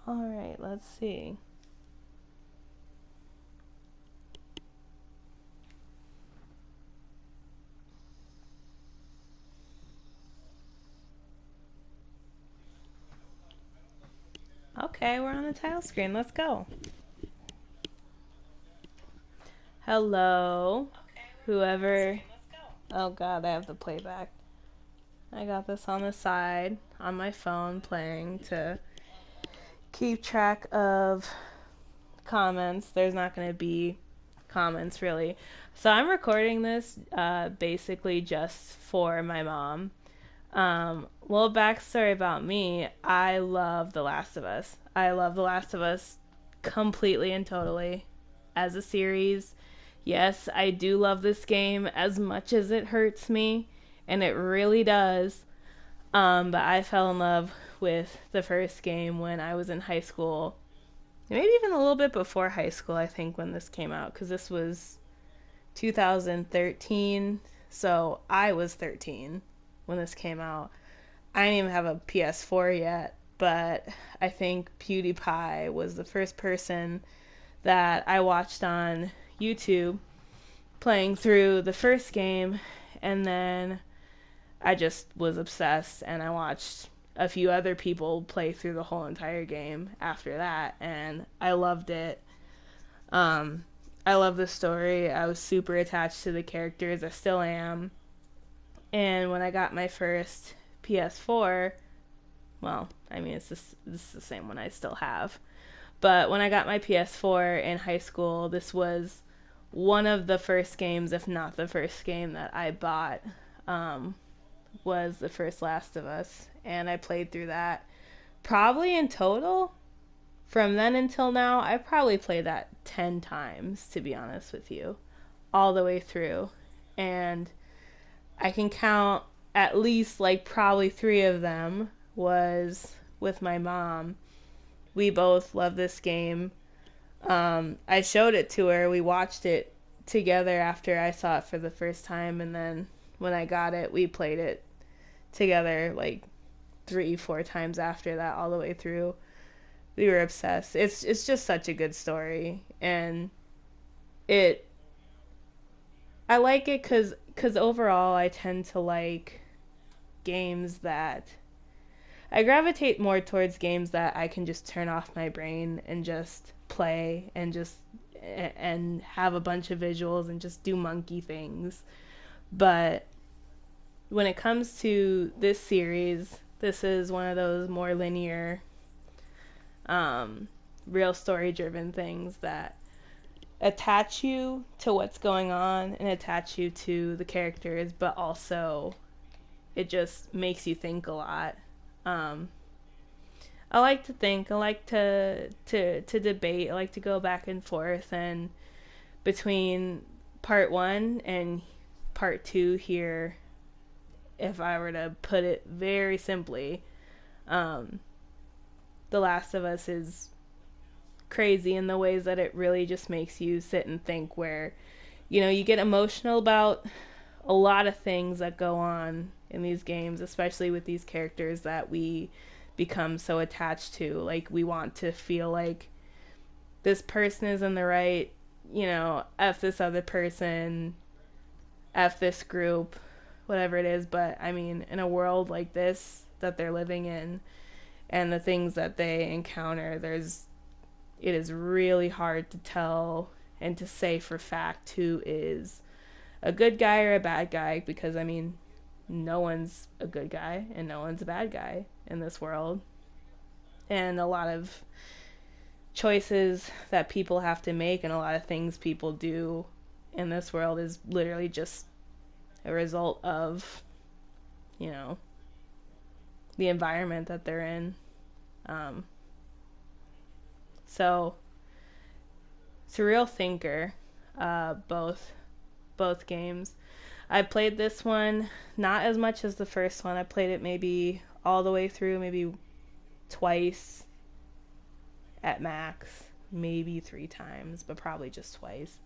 All right, let's see. Okay, we're on the title screen. Let's go. Hello, whoever. Oh god, I have the playback. I got this on the side on my phone playing to keep track of comments. There's not going to be comments really. So I'm recording this basically just for my mom. Little backstory about me. I love The Last of Us. I love The Last of Us completely and totally as a series. Yes, I do love this game as much as it hurts me, and it really does. But I fell in love with the first game when I was in high school. Maybe even a little bit before high school, I think, when this came out, because this was 2013. So I was 13 when this came out. I didn't even have a PS4 yet, but I think PewDiePie was the first person that I watched on YouTube playing through the first game, and then I just was obsessed and I watched a few other people play through the whole entire game after that, and I loved it. Um, I love the story. I was super attached to the characters. I still am. And when I got my first PS4, well, I mean, this is the same one I still have. But when I got my PS4 in high school, this was one of the first games, if not the first game that I bought, um, was the first Last of Us. And I played through that probably in total. From then until now, I probably played that 10 times, to be honest with you, all the way through. And I can count at least like probably three of them was with my mom. We both love this game. I showed it to her. We watched it together after I saw it for the first time, and then when I got it, we played it together like 3, 4 times after that, all the way through. We were obsessed. It's just such a good story, and it I like it because overall I tend to like games that I gravitate more towards games that I can just turn off my brain and just play and have a bunch of visuals and just do monkey things. But when it comes to this series, this is one of those more linear, um, real story driven things that attach you to what's going on and attach you to the characters, but also it just makes you think a lot. Um, I like to think. I like to debate. I like to go back and forth. And between part one and part two here, if I were to put it very simply, um, The Last of Us is crazy in the ways that it really just makes you sit and think. Where you get emotional about a lot of things that go on in these games, especially with these characters that we become so attached to. Like, we want to feel like this person is in the right, F this other person, F this group, whatever it is. But I mean, in a world like this that they're living in and the things that they encounter, it is really hard to tell and to say for fact who is a good guy or a bad guy, because I mean, no one's a good guy and no one's a bad guy in this world. And a lot of choices that people have to make and a lot of things people do in this world is literally just a result of, you know, the environment that they're in. Um, so it's a real thinker, both games. I played this one not as much as the first one. I played it maybe all the way through, maybe twice at max, maybe 3 times, but probably just twice.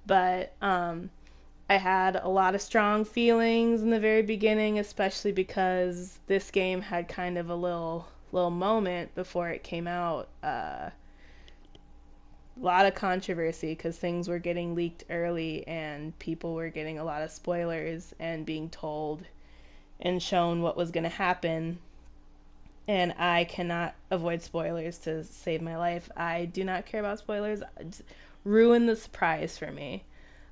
But I had a lot of strong feelings in the very beginning, especially because this game had kind of a little little moment before it came out, a lot of controversy because things were getting leaked early and people were getting a lot of spoilers and being told and shown what was going to happen. And I cannot avoid spoilers to save my life. I do not care about spoilers. Just ruin the surprise for me.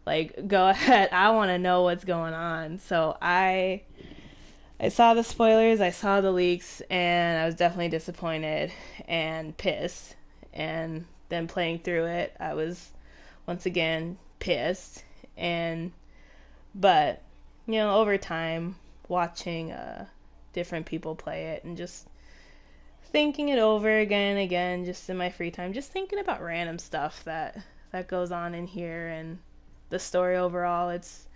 Like, go ahead. I want to know what's going on. So I saw the spoilers, I saw the leaks, and I was definitely disappointed and pissed. And then playing through it, I was once again pissed. And but over time, watching different people play it and just thinking it over again and again, just in my free time, just thinking about random stuff that goes on in here and the story overall. It's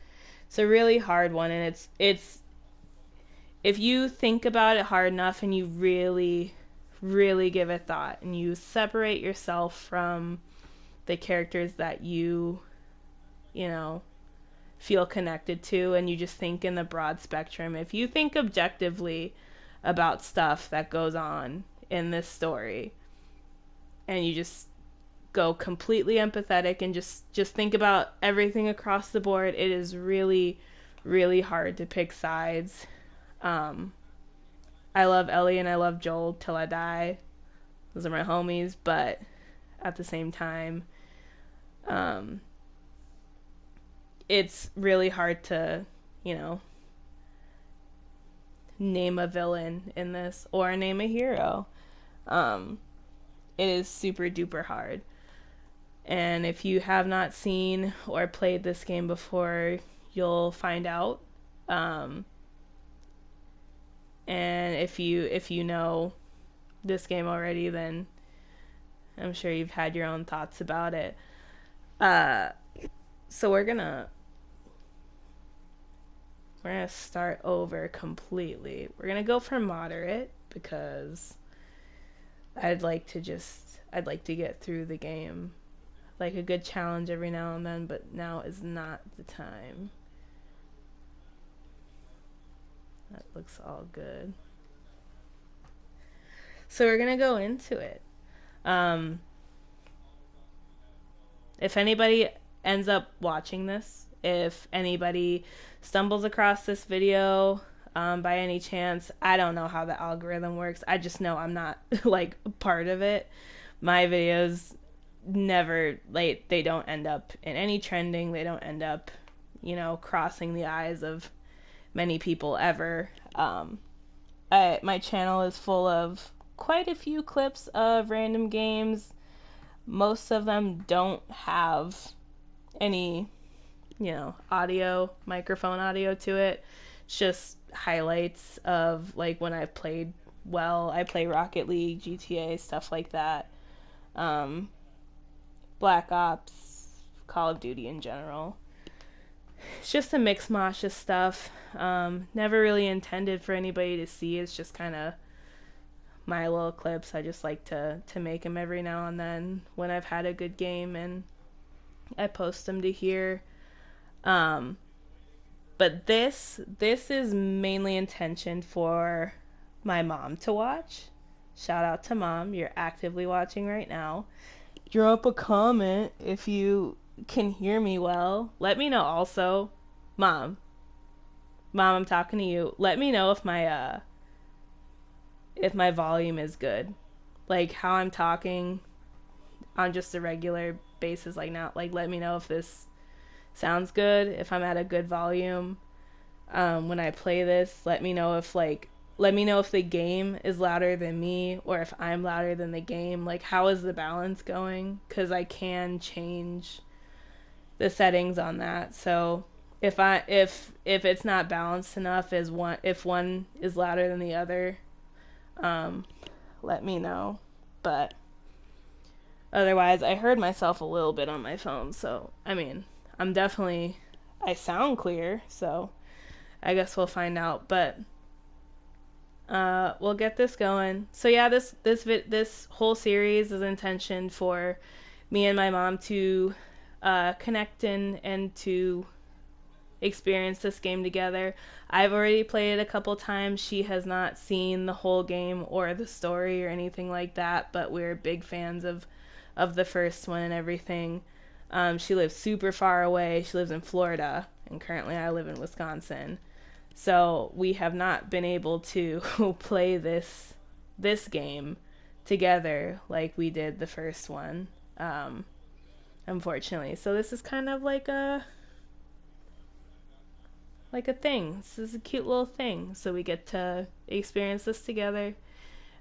a really hard one, and it's if you think about it hard enough and you really, really give it thought and you separate yourself from the characters that you know, feel connected to, and you just think in the broad spectrum, if you think objectively about stuff that goes on in this story and you just go completely empathetic and just think about everything across the board, it is really, really hard to pick sides. um I love Ellie and I love Joel till I die. Those are my homies, but at the same time, um, it's really hard to, you know, name a villain in this or name a hero. Um, it is super duper hard. And if you have not seen or played this game before, you'll find out. Um, and if you know this game already, then I'm sure you've had your own thoughts about it. Uh, so we're gonna start over completely. We're gonna go for moderate because I'd like to get through the game. Like a good challenge every now and then, but now is not the time. That looks all good. So we're gonna go into it. Um, if anybody ends up watching this, if anybody stumbles across this video by any chance, I don't know how the algorithm works. I just know I'm not like part of it. My videos never, like, they don't end up in any trending. They don't end up, crossing the eyes of many people ever. My channel is full of quite a few clips of random games. Most of them don't have any, microphone audio to it. It's just highlights of like when I've played well. I play Rocket League, GTA, stuff like that. Um, Black Ops, Call of Duty in general. It's just a mix mosh of stuff. Never really intended for anybody to see. It's just kind of my little clips. I just like to make them every now and then when I've had a good game, and I post them to here. Um, but this is mainly intentioned for my mom to watch. Shout out to Mom, you're actively watching right now. Drop a comment if you can hear me well. Let me know also. Mom. Mom, I'm talking to you. Let me know if my volume is good. Like how I'm talking on just a regular basis, like now, like let me know if this sounds good, if I'm at a good volume. When I play this, let me know if the game is louder than me or if I'm louder than the game. Like how is the balance going? Because I can change the settings on that. So if it's not balanced enough, as one if one is louder than the other, um, let me know. But otherwise, I heard myself a little bit on my phone, so I mean, I sound clear, so I guess we'll find out. But we'll get this going. So yeah, this whole series is intentioned for me and my mom to connect and to experience this game together. I've already played it a couple times. She has not seen the whole game or the story or anything like that, but we're big fans of the first one and everything. She lives super far away. She lives in Florida, and currently I live in Wisconsin. So we have not been able to play this game together like we did the first one, unfortunately. So this is kind of like a thing. This is a cute little thing. So we get to experience this together.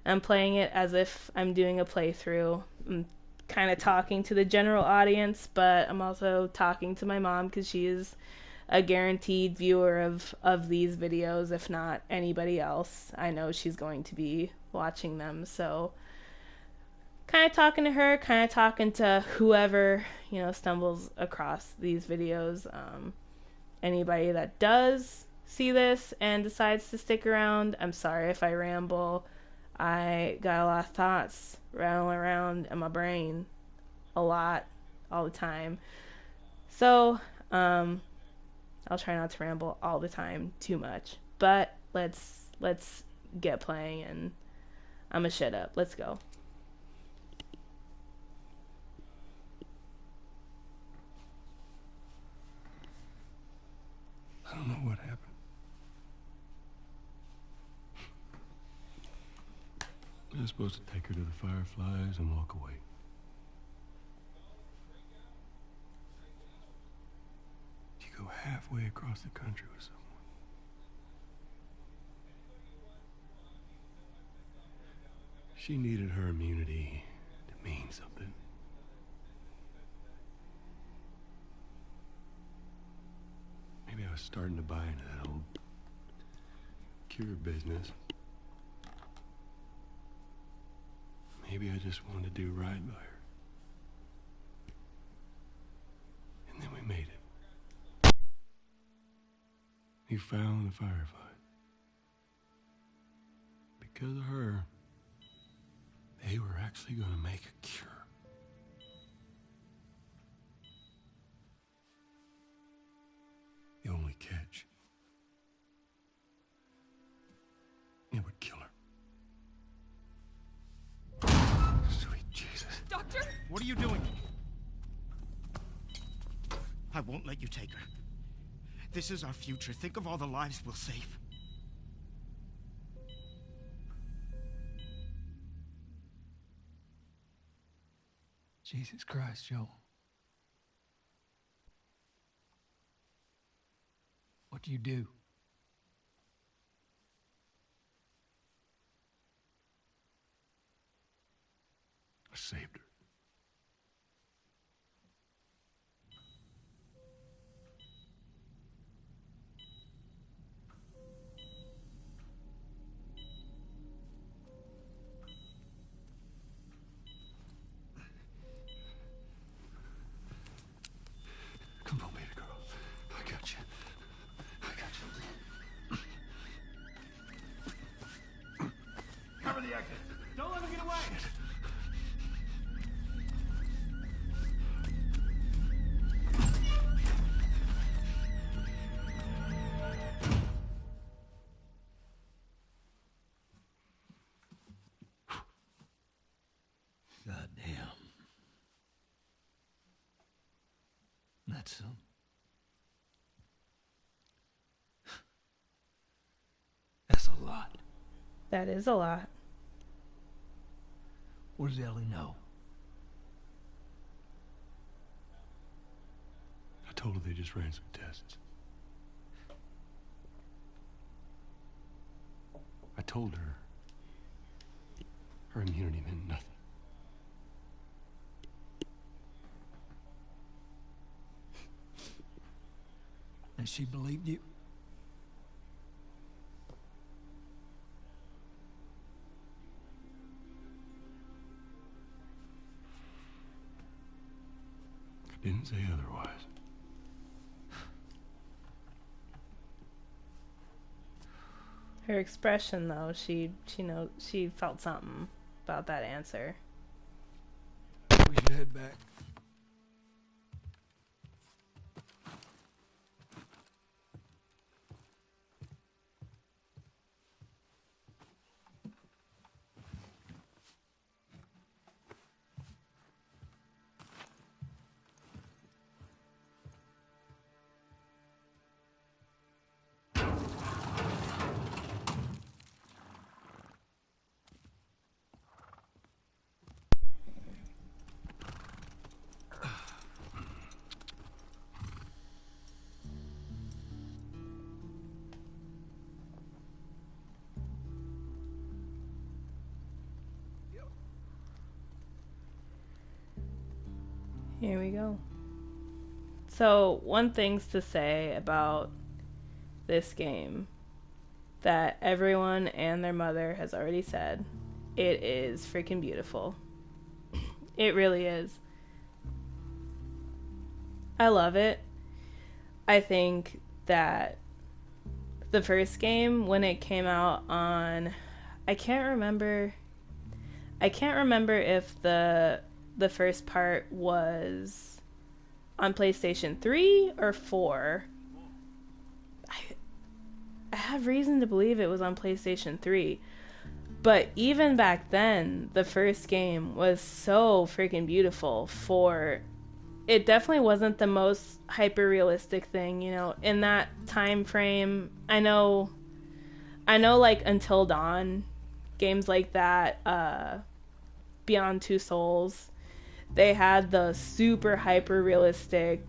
I'm playing it as if I'm doing a playthrough. I'm kind of talking to the general audience, but I'm also talking to my mom because she is a guaranteed viewer of these videos, if not anybody else. I know she's going to be watching them, so kind of talking to her, kind of talking to whoever, stumbles across these videos. Anybody that does see this and decides to stick around, I'm sorry if I ramble. I got a lot of thoughts rattling around in my brain a lot, all the time. So, I'll try not to ramble all the time too much. But let's get playing, and I'm gonna shut up. Let's go. I don't know what happened. I was supposed to take her to the Fireflies and walk away. You go halfway across the country with someone. She needed her immunity to mean something. Maybe I was starting to buy into that old cure business. Maybe I just wanted to do right by her. And then we made it. We found the Firefly. Because of her, they were actually going to make a cure. The only catch, it would kill her. Sweet Jesus. Doctor? What are you doing? I won't let you take her. This is our future. Think of all the lives we'll save. Jesus Christ, Joel. What do you do? I saved her. Come on, baby girl. I got you. I got you. Cover the exit. Don't let him get away. Goddamn. That's that's a lot. That is a lot. What does Ellie know? I told her they just ran some tests. I told her her immunity meant nothing. And she believed you? I didn't say otherwise. Her expression, though, she felt something about that answer. We should head back. Here we go. So, one thing's to say about this game that everyone and their mother has already said. It is freaking beautiful. It really is. I love it. I think that the first game, when it came out on, I can't remember if the first part was on PlayStation 3 or 4. I have reason to believe it was on PlayStation 3. But even back then, the first game was so freaking beautiful for... It definitely wasn't the most hyper-realistic thing, you know, in that time frame. I know like Until Dawn, games like that, Beyond Two Souls, they had the super hyper-realistic,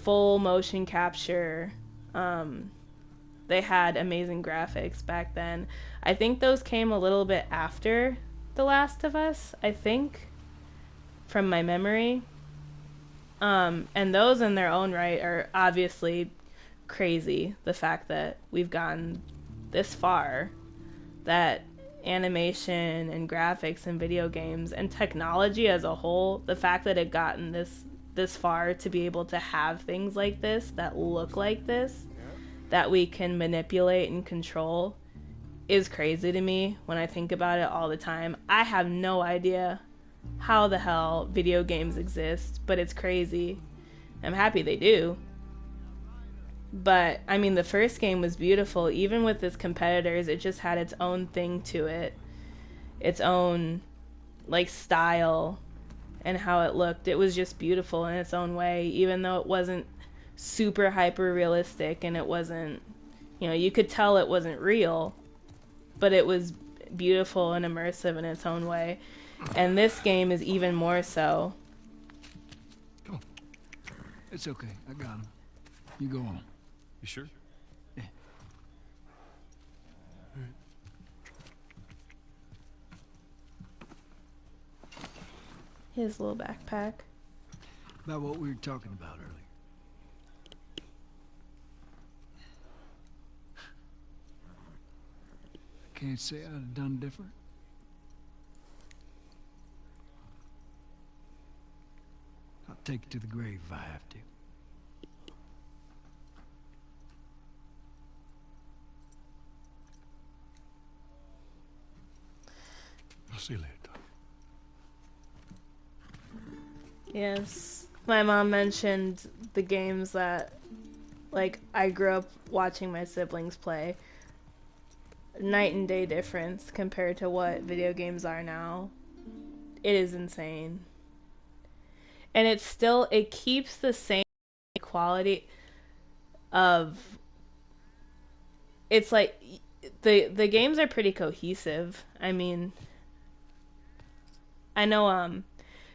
full motion capture, they had amazing graphics back then. I think those came a little bit after The Last of Us, I think, from my memory. And those in their own right are obviously crazy. The fact that we've gotten this far, that animation and graphics and video games and technology as a whole, the fact that it gotten this far to be able to have things like this that look like this, that we can manipulate and control, is crazy to me when I think about it all the time. I have no idea how the hell video games exist, but it's crazy. I'm happy they do. But, I mean, the first game was beautiful. Even with its competitors, it just had its own thing to it. Its own, like, style and how it looked. It was just beautiful in its own way, even though it wasn't super hyper realistic and it wasn't, you know, you could tell it wasn't real, but it was beautiful and immersive in its own way. And this game is even more so. Come on. It's okay. I got him. You go on. You sure? Yeah. All right. His little backpack. About what we were talking about earlier. I can't say I'd have done different. I'll take it to the grave if I have to. I'll see you later, Doc. Yes. My mom mentioned the games that, like, I grew up watching my siblings play. Night and day difference compared to what video games are now. It is insane. And it keeps the same quality of, it's like, the games are pretty cohesive. I mean, I know,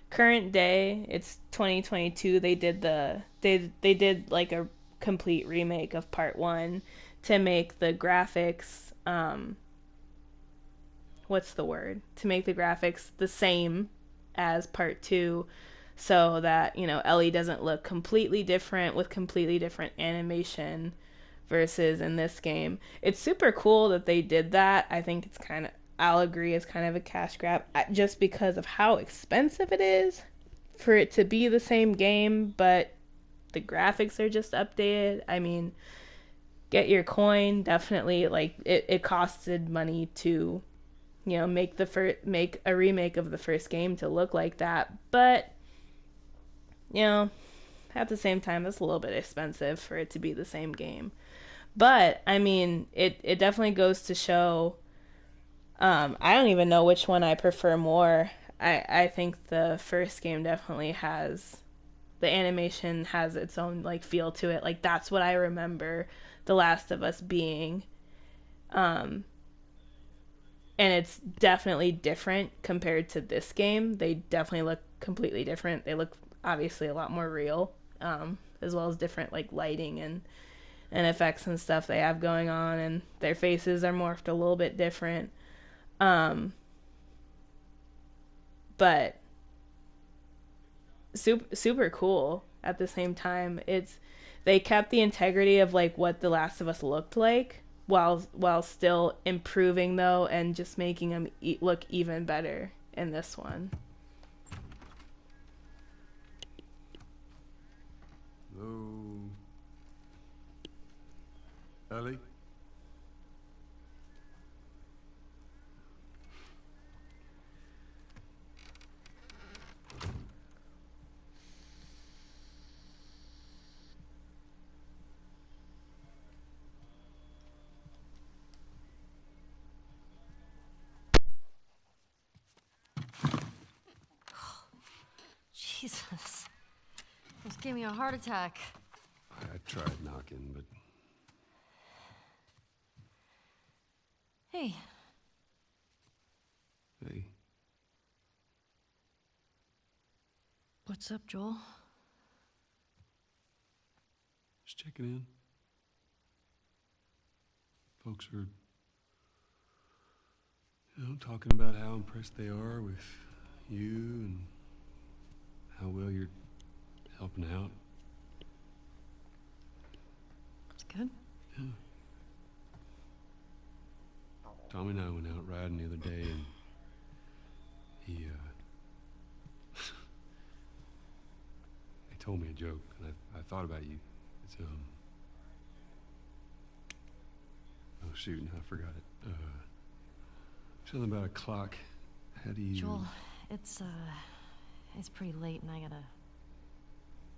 current day, it's 2022, they did like a complete remake of part 1 to make the graphics, to make the graphics the same as part 2, so that, you know, Ellie doesn't look completely different with completely different animation versus in this game. It's super cool that they did that. I think I'll agree, it's kind of a cash grab just because of how expensive it is for it to be the same game, but the graphics are just updated. I mean, get your coin, definitely. Like, it costed money to, you know, make a remake of the first game to look like that, but, you know, at the same time, it's a little bit expensive for it to be the same game. But, I mean, it definitely goes to show, I don't even know which one I prefer more. I think the first game definitely has, the animation has its own, like, feel to it. Like, that's what I remember The Last of Us being. And it's definitely different compared to this game. They definitely look completely different. They look obviously a lot more real, as well as different, like, lighting and effects and stuff they have going on, and their faces are morphed a little bit different. But super cool at the same time. It's they kept the integrity of like what The Last of Us looked like while still improving though and just making them look even better in this one. Hello. Ellie? Jesus. Almost gave me a heart attack. I tried knocking, but Hey, hey, what's up, Joel? just checking in. Folks are, talking about how impressed they are with you and how well you're helping out. That's good. Yeah. Tommy and I went out riding the other day, and he he told me a joke, and I thought about you. It's oh shoot, I forgot it. Something about a clock. How do you? Joel, it's pretty late and I gotta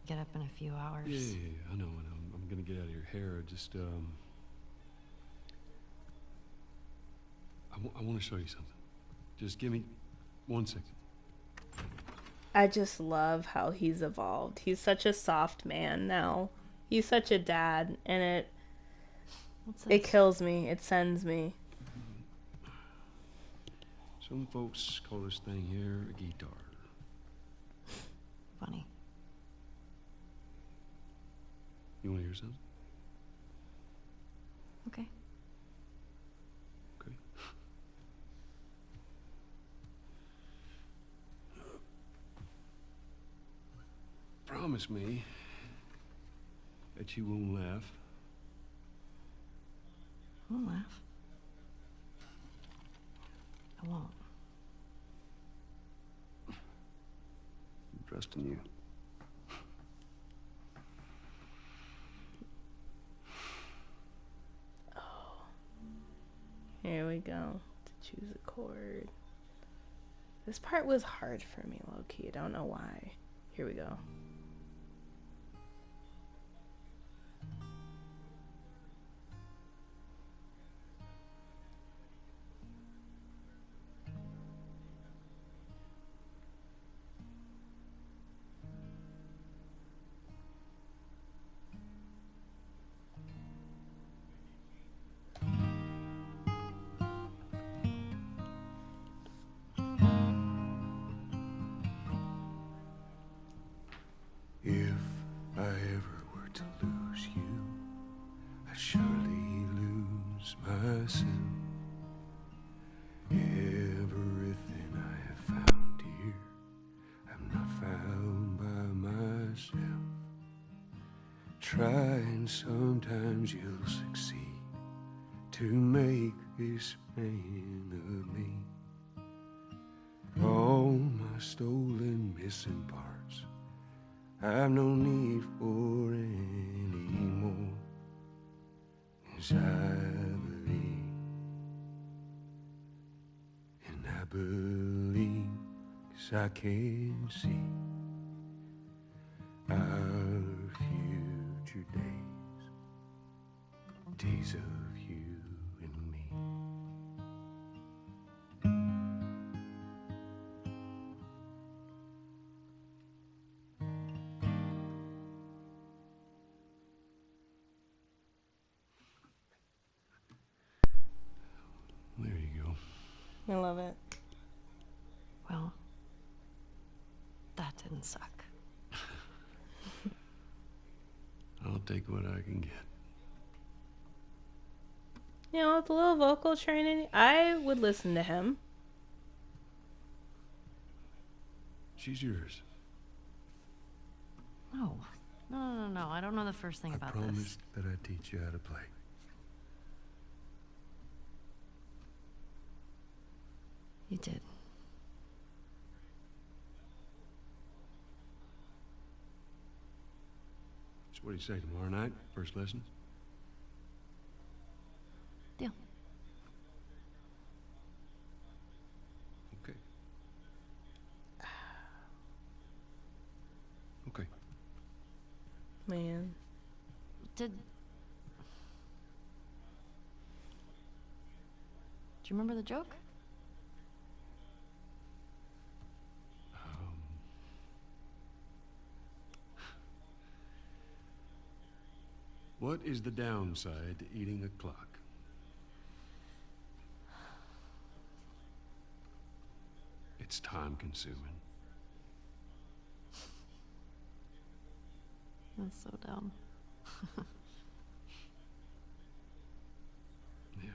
get up in a few hours. Yeah, I know, and I'm gonna get out of your hair. Just I want to show you something. Just give me 1 second. I just love how he's evolved. He's such a soft man now. He's such a dad, and What's it this? kills me. It sends me. Some folks call this thing here a guitar. Funny. You want to hear something? Okay. Okay. Promise me that you won't laugh. I won't laugh. I won't. I'm trusting you. Here we go. To choose a chord. This part was hard for me, low-key. I don't know why. Here we go. If I ever were to lose you, I'd surely lose myself. Everything I have found here, I'm not found by myself. Try and sometimes you'll succeed to make this man of me. All my stolen missing parts I've no need for any more, 'cause I believe, and I believe 'cause I can see our future days, days of you and me. There you go. I love it. Well, that didn't suck. I'll take what I can get. You know, with a little vocal training, I would listen to him. She's yours. No. No. I don't know the first thing I about promised this. that I'd teach you how to play. You did. So what do you say, tomorrow night? First lessons? Deal. Okay. Okay. Man. Do you remember the joke? What is the downside to eating a clock? It's time consuming. That's so dumb. Yeah.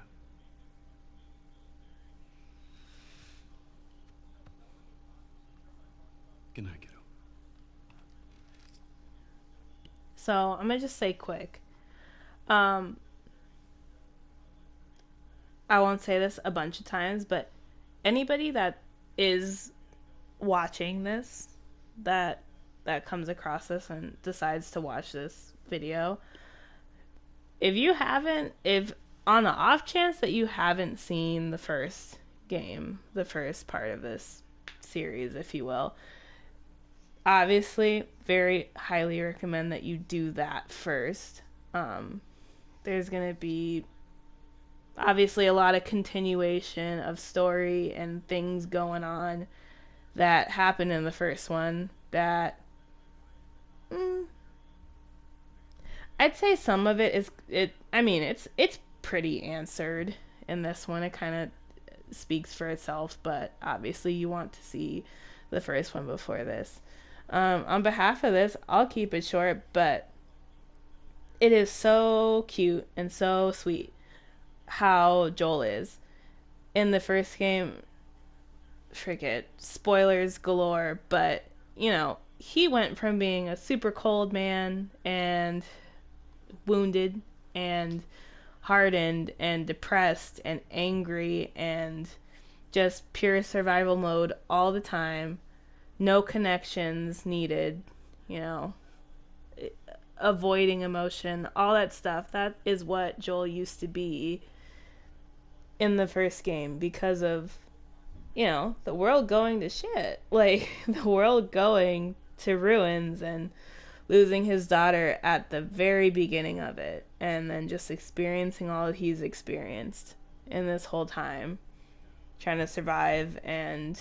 Good night, kiddo. So I'm gonna just say quick. I won't say this a bunch of times, but anybody that is watching this, that comes across this and decides to watch this video, if on the off chance that you haven't seen the first game, the first part of this series, if you will, obviously very highly recommend that you do that first. There's gonna be obviously a lot of continuation of story and things going on that happened in the first one that I'd say some of it is it's pretty answered in this one. It kind of speaks for itself, but obviously you want to see the first one before this. On behalf of this, I'll keep it short, but it is so cute and so sweet how Joel is. In the first game, forget spoilers galore, but he went from being a super cold man and wounded and hardened and depressed and angry and just pure survival mode all the time, no connections needed, avoiding emotion, all that stuff. That is what Joel used to be in the first game because of, the world going to shit. Like, the world going to ruins and losing his daughter at the very beginning of it. And then just experiencing all that he's experienced in this whole time. Trying to survive and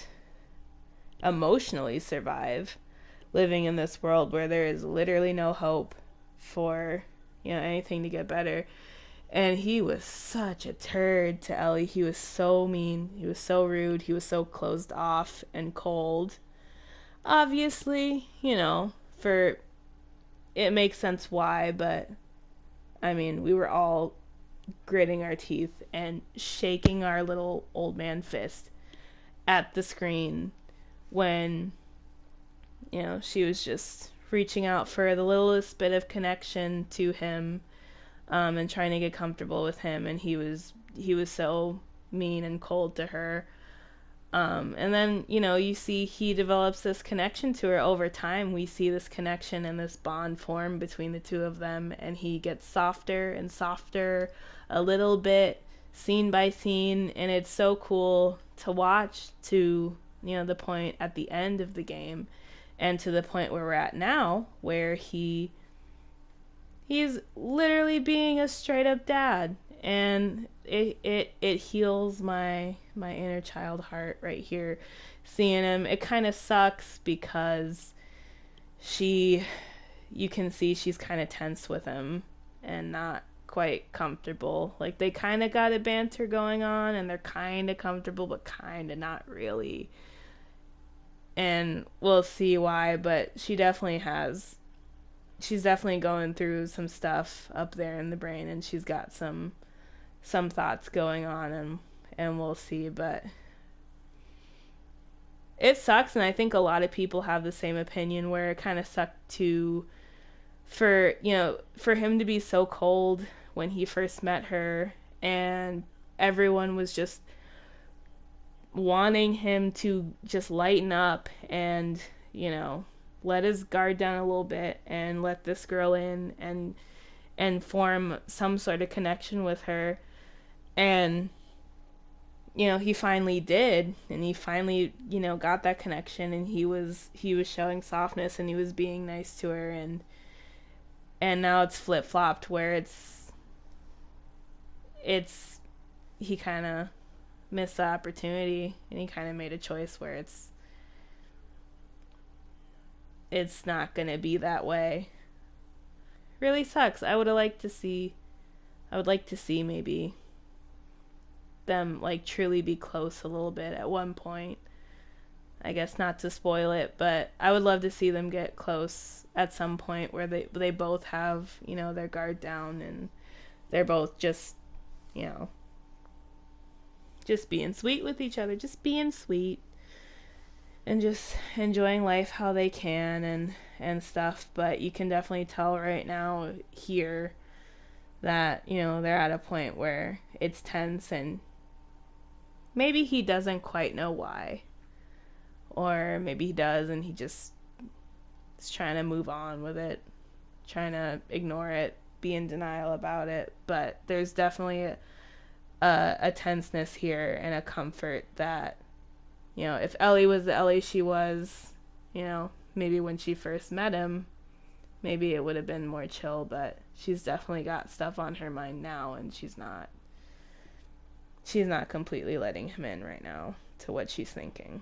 emotionally survive. Living in this world where there is literally no hope for, anything to get better. And he was such a turd to Ellie. He was so mean. He was so rude. He was so closed off and cold. Obviously, for it makes sense why, but we were all gritting our teeth and shaking our little old man fist at the screen when, she was just reaching out for the littlest bit of connection to him. And trying to get comfortable with him, and he was so mean and cold to her. And then, you see he develops this connection to her over time. We see this connection and this bond form between the two of them, and he gets softer and softer a little bit, scene by scene, and it's so cool to watch to, the point at the end of the game, and to the point where we're at now, where he's literally being a straight up dad, and it heals my inner child heart right here seeing him. It kind of sucks because you can see she's kind of tense with him and not quite comfortable. Like, they kind of got a banter going on and they're kind of comfortable but kind of not really, and we'll see why. But she's definitely going through some stuff up there in the brain, and she's got some thoughts going on, and we'll see. But it sucks, and I think a lot of people have the same opinion where it kind of sucked for him to be so cold when he first met her, and everyone was just wanting him to just lighten up and, let his guard down a little bit and let this girl in and form some sort of connection with her. And he finally did, and he finally, got that connection, and he was showing softness, and he was being nice to her, and now it's flip-flopped where it's he kind of missed the opportunity, and he kind of made a choice where it's not gonna be that way. Really sucks. I would like to see maybe them like truly be close a little bit at one point. I guess not to spoil it, but I would love to see them get close at some point where they both have, their guard down, and they're both just, just being sweet with each other, just being sweet and just enjoying life how they can and stuff. But you can definitely tell right now here that, they're at a point where it's tense, and maybe he doesn't quite know why. Or maybe he does, and he just is trying to move on with it, trying to ignore it, be in denial about it. But there's definitely a tenseness here and a comfort that, if Ellie was the Ellie she was, maybe when she first met him, maybe it would have been more chill. But she's definitely got stuff on her mind now, and she's not completely letting him in right now to what she's thinking.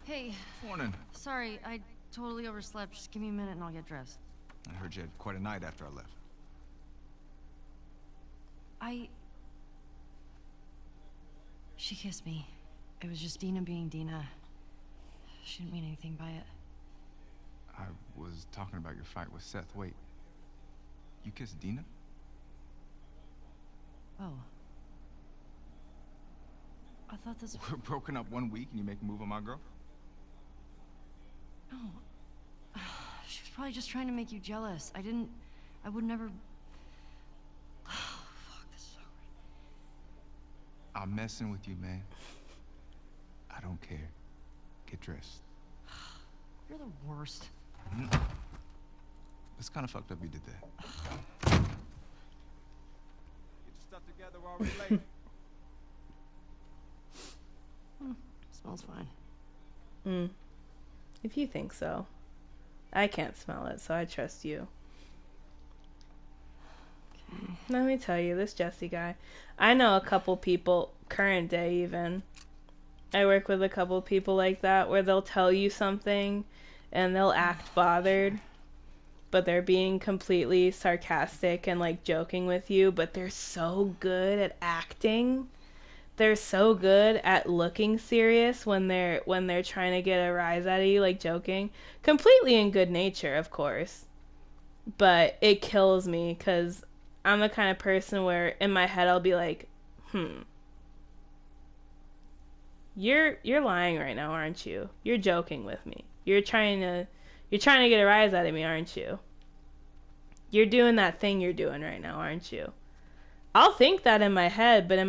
Hey. Morning. Sorry, I totally overslept. Just give me a minute and I'll get dressed. I heard you had quite a night after I left. She kissed me. It was just Dina being Dina. She didn't mean anything by it. I was talking about your fight with Seth. Wait. You kissed Dina? Oh. I thought this... We're broken up 1 week and you make a move on my girl? No. She was probably just trying to make you jealous. I would never... Oh, fuck, this is so great. I'm messing with you, man. I don't care. Get dressed. You're the worst. It's kind of fucked up you did that. Get your stuff together while we're late. Smells fine. If you think so. I can't smell it, so I trust you. Okay. Let me tell you, this Jesse guy. I know a couple people, current day even. I work with a couple people like that, where they'll tell you something and they'll act bothered, but they're being completely sarcastic and like joking with you, but they're so good at acting. They're so good at looking serious when they're trying to get a rise out of you, like joking. Completely in good nature, of course. But it kills me because I'm the kind of person where in my head I'll be like, You're lying right now, aren't you? You're joking with me. You're trying to get a rise out of me, aren't you? You're doing that thing you're doing right now, aren't you? I'll think that in my head, but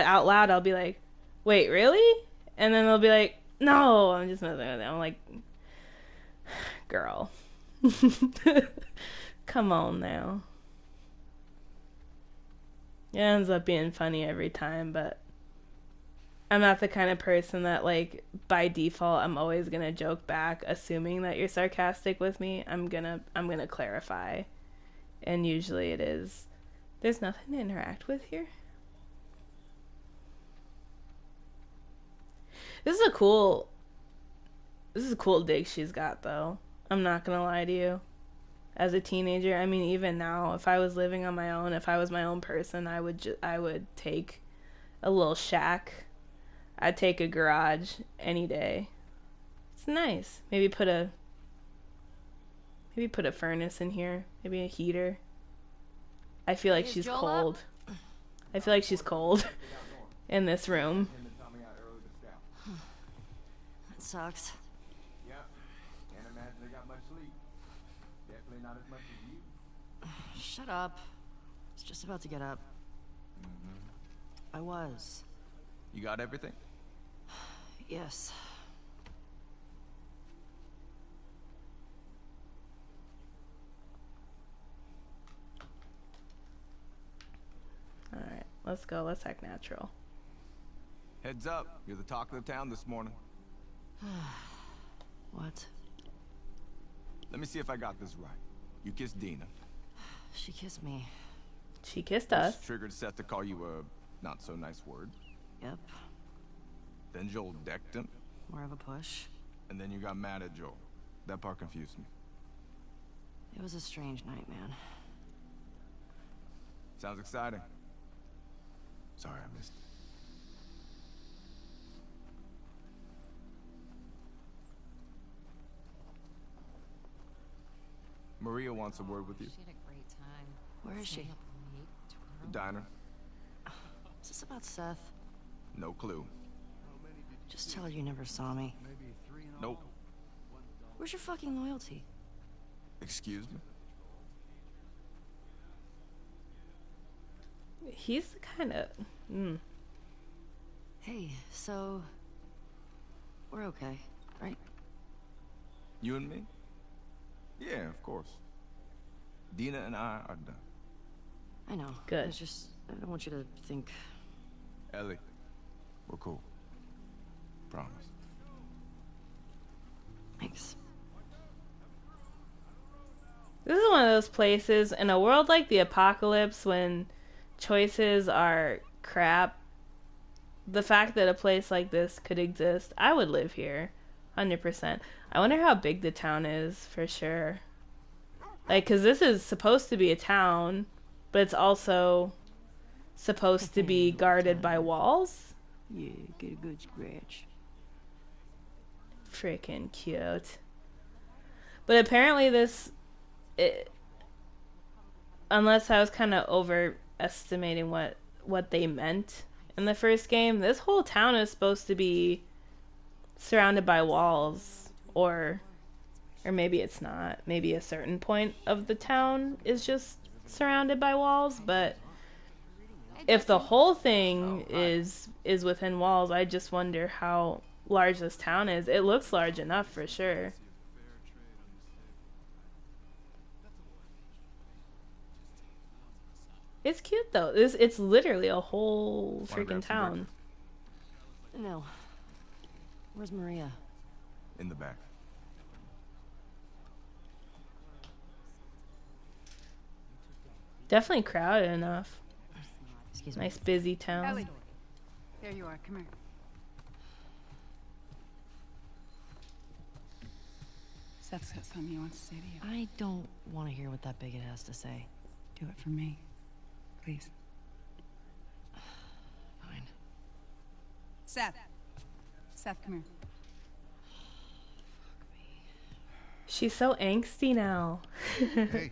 out loud I'll be like, wait, really? And then they'll be like, no, I'm just messing with them. I'm like, girl. Come on now. It ends up being funny every time, but I'm not the kind of person that, like, by default, I'm always gonna joke back, assuming that you're sarcastic with me. I'm gonna clarify, and usually it is. There's nothing to interact with here. This is a cool dig she's got, though. I'm not gonna lie to you. As a teenager, I mean, even now, if I was living on my own, if I was my own person, I would take a little shack. I'd take a garage any day. It's nice. Maybe put a furnace in here. Maybe a heater. I feel like she's cold. I feel like she's cold in this room. That sucks. Yeah, can't imagine they got much sleep. Definitely not as much as you. Shut up. I was just about to get up. I was. You got everything? Yes. Alright, let's go. Let's act natural. Heads up, you're the talk of the town this morning. What? Let me see if I got this right. You kissed Dina. She kissed me. She kissed us. Which triggered Seth to call you a not so nice word. Yep. Then Joel decked him, More of a push. and then you got mad at Joel. That part confused me. It was a strange night, man. Sounds exciting. Sorry I missed it. Maria wants a word with you. She had a great time. Where is she? Staying up late, The twirling. diner. Is this about Seth? No clue. Just tell her you never saw me. Nope. Where's your fucking loyalty? Excuse me? He's the kind of... Hey, so... We're okay, right? You and me? Yeah, of course. Dina and I are done. I know. Good. It's just... I don't want you to think... Ellie, we're cool. Promise. Thanks. This is one of those places in a world like the apocalypse when choices are crap. The fact that a place like this could exist, I would live here. 100%. I wonder how big the town is, for sure. Like, because this is supposed to be a town, but it's also supposed to be guarded by walls. Yeah, get a good scratch. Freaking cute. But apparently unless I was kind of overestimating what they meant in the first game, this whole town is supposed to be surrounded by walls, or maybe it's not. Maybe a certain point of the town is just surrounded by walls, but if the whole thing is within walls, I just wonder how large this town is. It looks large enough for sure. It's cute though. It's literally a whole Wanna freaking grab some town. No. Where's Maria? In the back. Definitely crowded enough. Excuse me. Nice busy town. Ellie. There you are. Come here. Seth's got something he wants to say to you. I don't want to hear what that bigot has to say. Do it for me. Please. Fine. Seth. Seth, come here. She's so angsty now. Hey.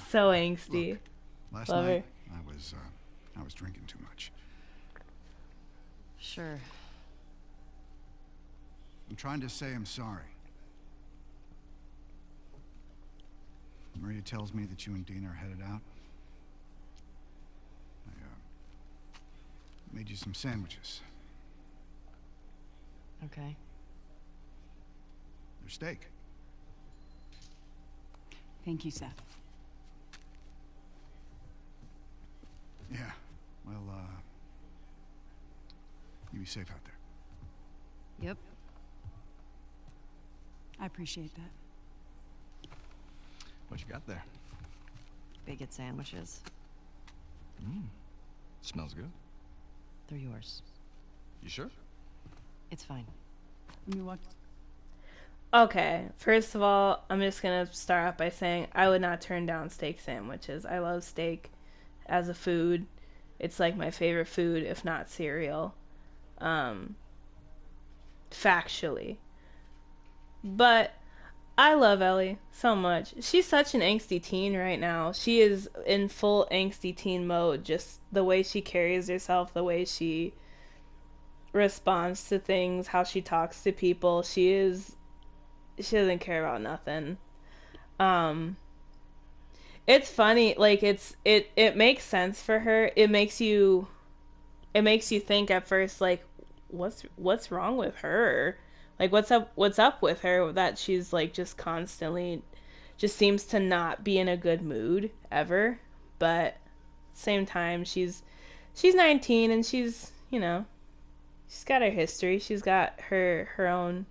So angsty. Look, last Love night I was drinking too much. Sure. I'm trying to say I'm sorry. Maria tells me that you and Dina are headed out. I made you some sandwiches. Okay. They're steak. Thank you, Seth. Yeah. Well, safe out there. Yep. I appreciate that. What you got there? Bigot sandwiches. Smells good. They're yours. You sure? It's fine. Let me walk. Okay, first of all, I'm just gonna start off by saying I would not turn down steak sandwiches. I love steak as a food. It's like my favorite food, if not cereal. Factually. But I love Ellie so much. She's such an angsty teen right now. She is in full angsty teen mode. Just the way she carries herself, the way she responds to things, how she talks to people. She doesn't care about nothing. It's funny, like it makes sense for her. It makes you think at first, like, what's wrong with her? Like, what's up with her that she's like just constantly just seems to not be in a good mood ever. But same time, she's 19 and she's got her history. She's got her own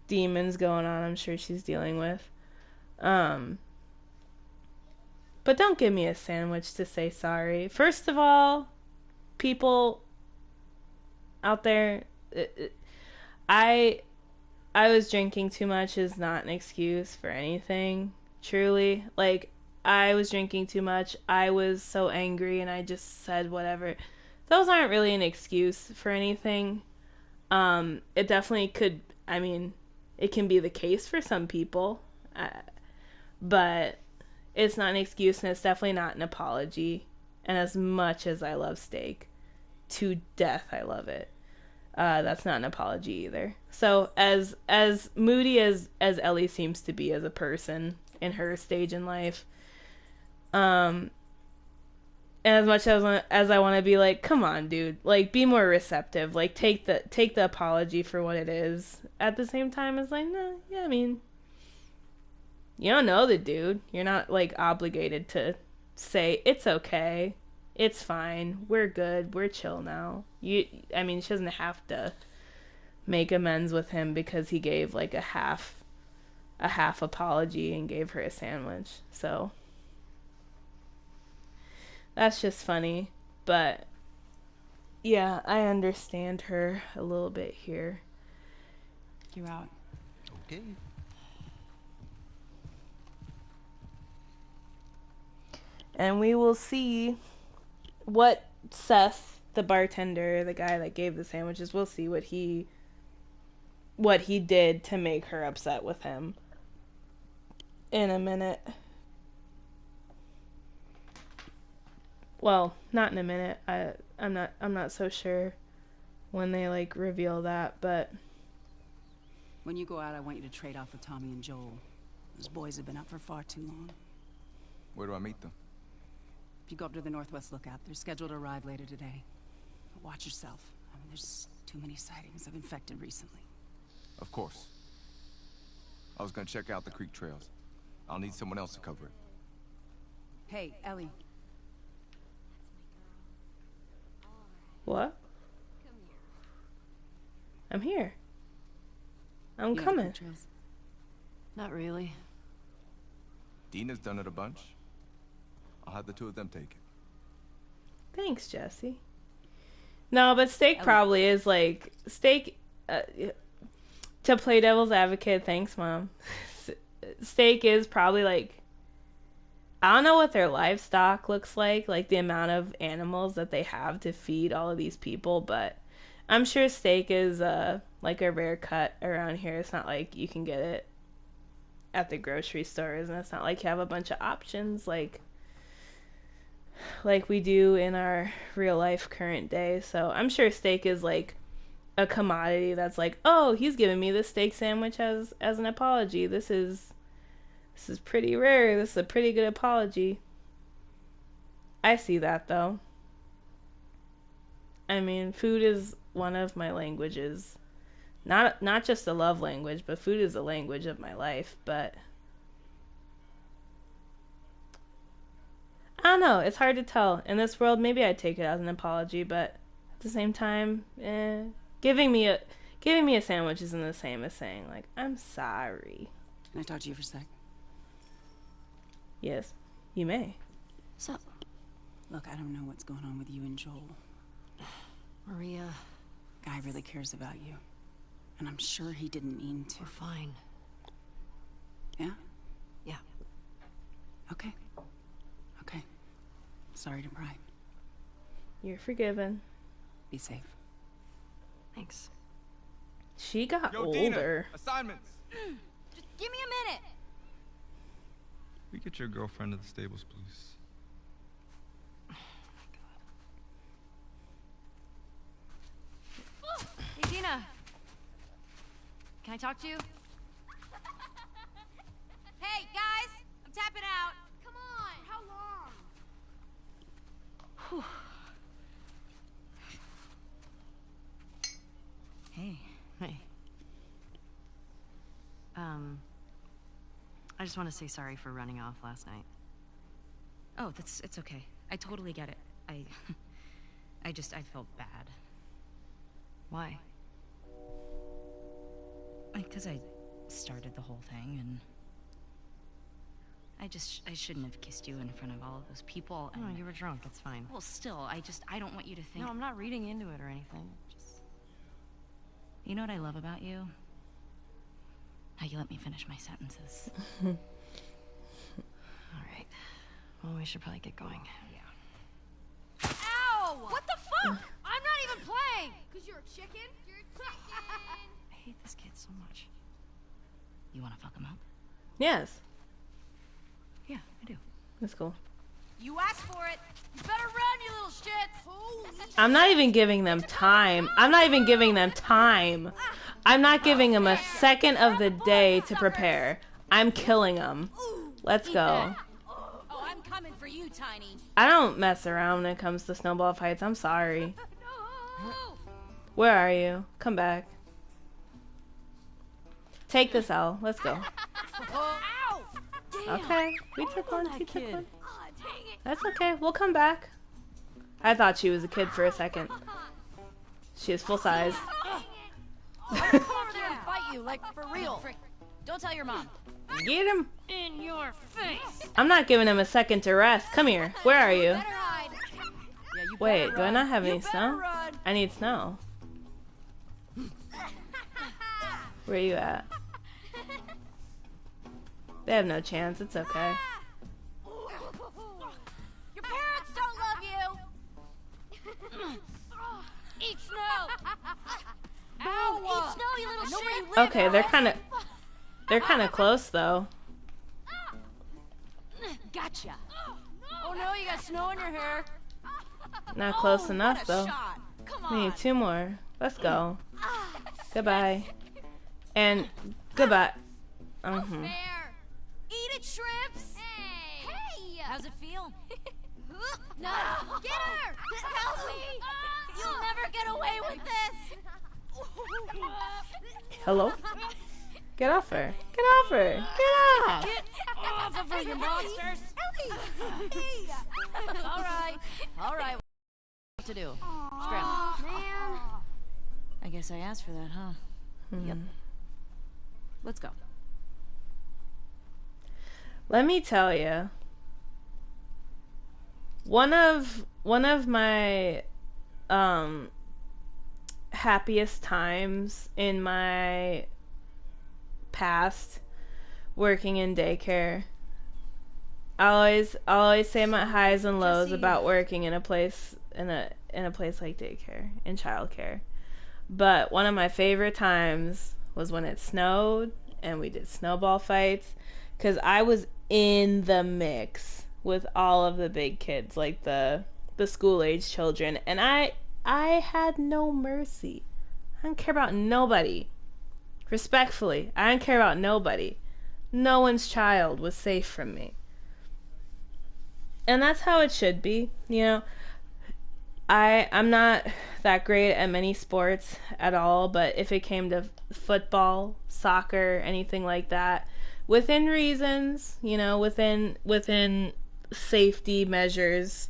demons going on, I'm sure she's dealing with. But don't give me a sandwich to say sorry. First of all, people out there, I was drinking too much is not an excuse for anything, truly. Like, I was drinking too much. I was so angry and I just said whatever. Those aren't really an excuse for anything. It definitely could, it can be the case for some people. But it's not an excuse, and it's definitely not an apology. And as much as I love steak, to death I love it, that's not an apology either. So as moody as Ellie seems to be as a person in her stage in life, and as much as I want to be like, come on, dude, like, be more receptive, like, take the apology for what it is. At the same time, it's like, no, yeah, you don't know the dude. You're not, like, obligated to say, it's okay, it's fine, we're good, we're chill now. She doesn't have to make amends with him because he gave, like, a half apology and gave her a sandwich. So that's just funny. But yeah, I understand her a little bit here. You're out. Okay. And we will see what Seth, the bartender, the guy that gave the sandwiches, we'll see what he did to make her upset with him in a minute. Well, not in a minute. I'm not so sure when they, like, reveal that, but When you go out, I want you to trade off with Tommy and Joel. Those boys have been up for far too long. Where do I meet them? If you go up to the Northwest Lookout, they're scheduled to arrive later today. But watch yourself. There's too many sightings of infected recently. Of course. I was gonna check out the creek trails. I'll need someone else to cover it. Hey, Ellie. what? I'm here. I'm You know the coming. creek trails? Not really. Dina's done it a bunch. I'll have the two of them take it. Thanks, Jesse. No, but Steak Ellie. probably is, like, Steak, to play devil's advocate, thanks, Mom. Steak is probably, like, I don't know what their livestock looks like the amount of animals that they have to feed all of these people, but I'm sure steak is, like, a rare cut around here. It's not like you can get it at the grocery stores, and it's not like you have a bunch of options, like we do in our real life current day. So I'm sure steak is, like, a commodity that's like, oh, he's giving me this steak sandwich as an apology. This is pretty rare. This is a pretty good apology. I see that, though. Food is one of my languages. Not just a love language, but food is a language of my life. But I don't know. It's hard to tell. In this world, maybe I'd take it as an apology, but At the same time, giving me a sandwich isn't the same as saying like I'm sorry. Can I talk to you for a sec? Yes, you may. So, Look, I don't know what's going on with you and Joel. Maria, Guy really cares about you. And I'm sure he didn't mean to. we're fine. Yeah? Yeah. Okay. Okay. Sorry to pry. You're forgiven. Be safe. Thanks. She got Yo, Dina, older. assignments. Just give me a minute. We get your girlfriend to the stables, please. Hey, Dina. Can I talk to you? Hey, guys! I'm tapping out. Come on! How long? Hey. Hey. I just want to say sorry for running off last night. Oh, it's okay. I totally get it. I felt bad. Why? Because I started the whole thing, and I shouldn't have kissed you in front of all of those people. No, And you were drunk. It's fine. well, still, I don't want you to think. No, I'm not reading into it or anything. Just... You know what I love about you? How you let me finish my sentences. All right. Well, we should probably get going. Yeah. Ow! What the fuck? I'm not even playing! Because you're a chicken? You're a chicken! I hate this kid so much. You want to fuck him up? Yes, Yeah, I do. that's cool. You asked for it! You better run, you little shits! Holy I'm not even giving them time. I'm not even giving them time. I'm not giving them a second of the day to prepare. I'm killing them. Let's go. Oh, I'm coming for you, Tiny. I don't mess around when it comes to snowball fights. I'm sorry. No! Where are you? Come back. Take this L. Let's go. Ow! Okay. We took one. that He took kid. one. Oh, dang it! That's okay. We'll come back. I thought she was a kid for a second. She is full size. Come over there and fight you, like, for real. Don't tell your mom. Get him. In your face! I'm not giving him a second to rest. Come here. Where are you? Better hide. Yeah, you Wait, better do I run. not have You any better snow? run. I need snow. Where are you at? They have no chance. It's okay. Your parents don't love you. Eat snow. Ow! Eat snow, you little shit. Okay, they're kind of close though. Gotcha. Oh no, you got snow in your hair. Not close Oh, enough what a though. shot. Come We on. need 2 more. Let's go. Goodbye. And goodbye. Mm-hmm. Fair. Eat it, shrimps. Hey. How's it feel? No. Get her. Help me. You'll never get away with this. Hello? Get off her. Get off her. Get off. Get off of her, you monsters. All right. What to do? Scram. Man. I guess I asked for that, huh? Yep. Let's go. Let me tell you. One of my happiest times in my past working in daycare. I'll always say my highs and lows Jesse. about working in a place like daycare, in childcare. But one of my favorite times was when it snowed and we did snowball fights, because I was in the mix with all of the big kids, like the school age children, and I had no mercy. I don't care about nobody. Respectfully, I don't care about nobody. No one's child was safe from me. And that's how it should be, you know. I'm not that great at many sports at all, but if it came to football, soccer, anything like that, within reasons, you know, within safety measures,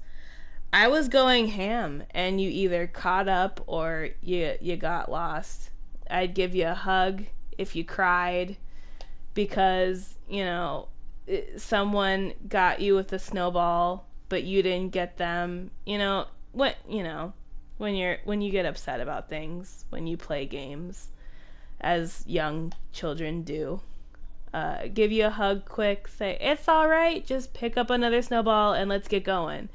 I was going ham, and you either caught up or you got lost. I'd give you a hug if you cried because, you know, someone got you with a snowball, but you didn't get them. You know, when you get upset about things, when you play games, as young children do. Give you a hug quick, say, it's all right, just pick up another snowball and let's get going.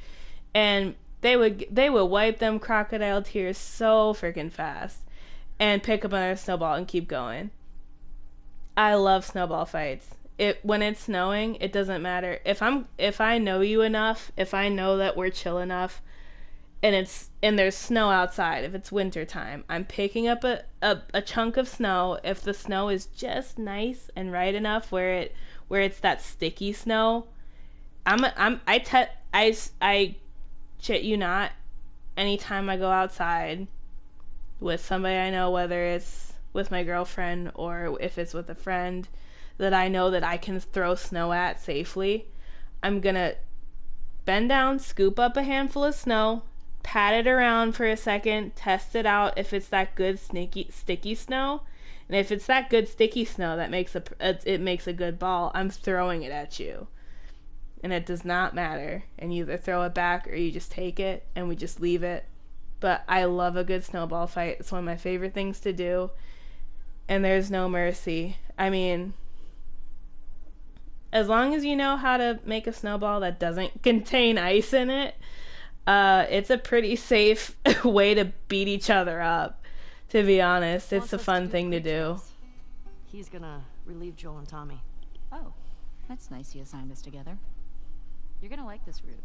And they would wipe them crocodile tears so freaking fast and pick up another snowball and keep going. I love snowball fights. When it's snowing, it doesn't matter. If I know you enough, if I know that we're chill enough, and there's snow outside, if it's winter time, I'm picking up a chunk of snow. If the snow is just nice and right enough where it's that sticky snow, I shit you not, anytime I go outside with somebody I know, whether it's with my girlfriend or if it's with a friend that I know that I can throw snow at safely, I'm gonna bend down, scoop up a handful of snow, pat it around for a second, test it out if it's that good sticky snow, and if it's that good sticky snow that makes a good ball, I'm throwing it at you. And it does not matter, and you either throw it back or you just take it and we just leave it. But I love a good snowball fight. It's one of my favorite things to do, and there's no mercy. I mean, as long as you know how to make a snowball that doesn't contain ice in it, it's a pretty safe way to beat each other up, to be honest. It's a fun thing to do. He's gonna relieve Joel and Tommy. Oh, that's nice you assigned us together. You're gonna like this route.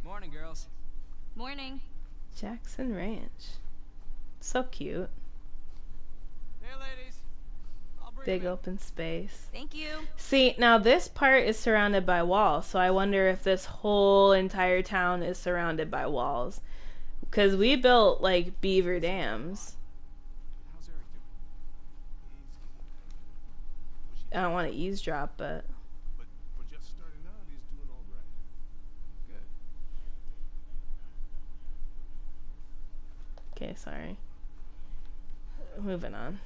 Morning, girls. Morning. Jackson Ranch. So cute. Hey, ladies. Big open space. Thank you. See, now this part is surrounded by walls, so I wonder if this whole entire town is surrounded by walls. Because we built, like, beaver dams. How's Eric doing? I don't want to eavesdrop, but... But for just starting out, he's doing all right. Good. Okay, sorry. Moving on.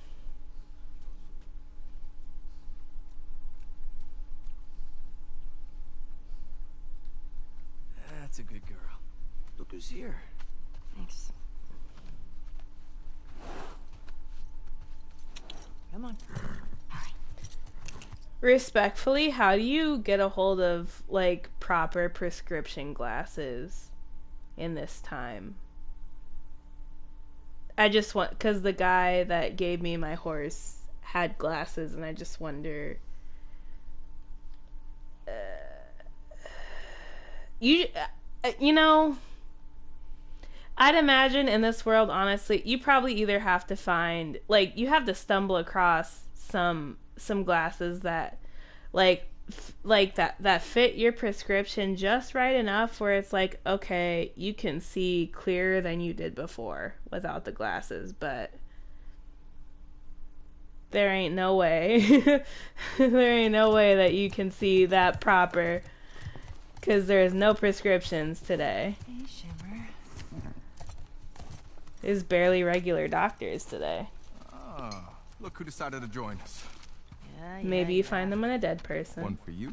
That's a good girl. Look who's here. Thanks. Come on. Respectfully, how do you get a hold of, like, proper prescription glasses in this time? I just want, because the guy that gave me my horse had glasses, and I just wonder, you know, I'd imagine in this world, honestly, you probably either have to find, like, you have to stumble across some glasses that, like that fit your prescription just right enough where it's like, okay, you can see clearer than you did before without the glasses, but there ain't no way. There ain't no way that you can see that proper, because there's no prescriptions today. Hey, Shimmer. There's barely regular doctors today. Ah, look who decided to join us. Maybe you find them in a dead person. One for you.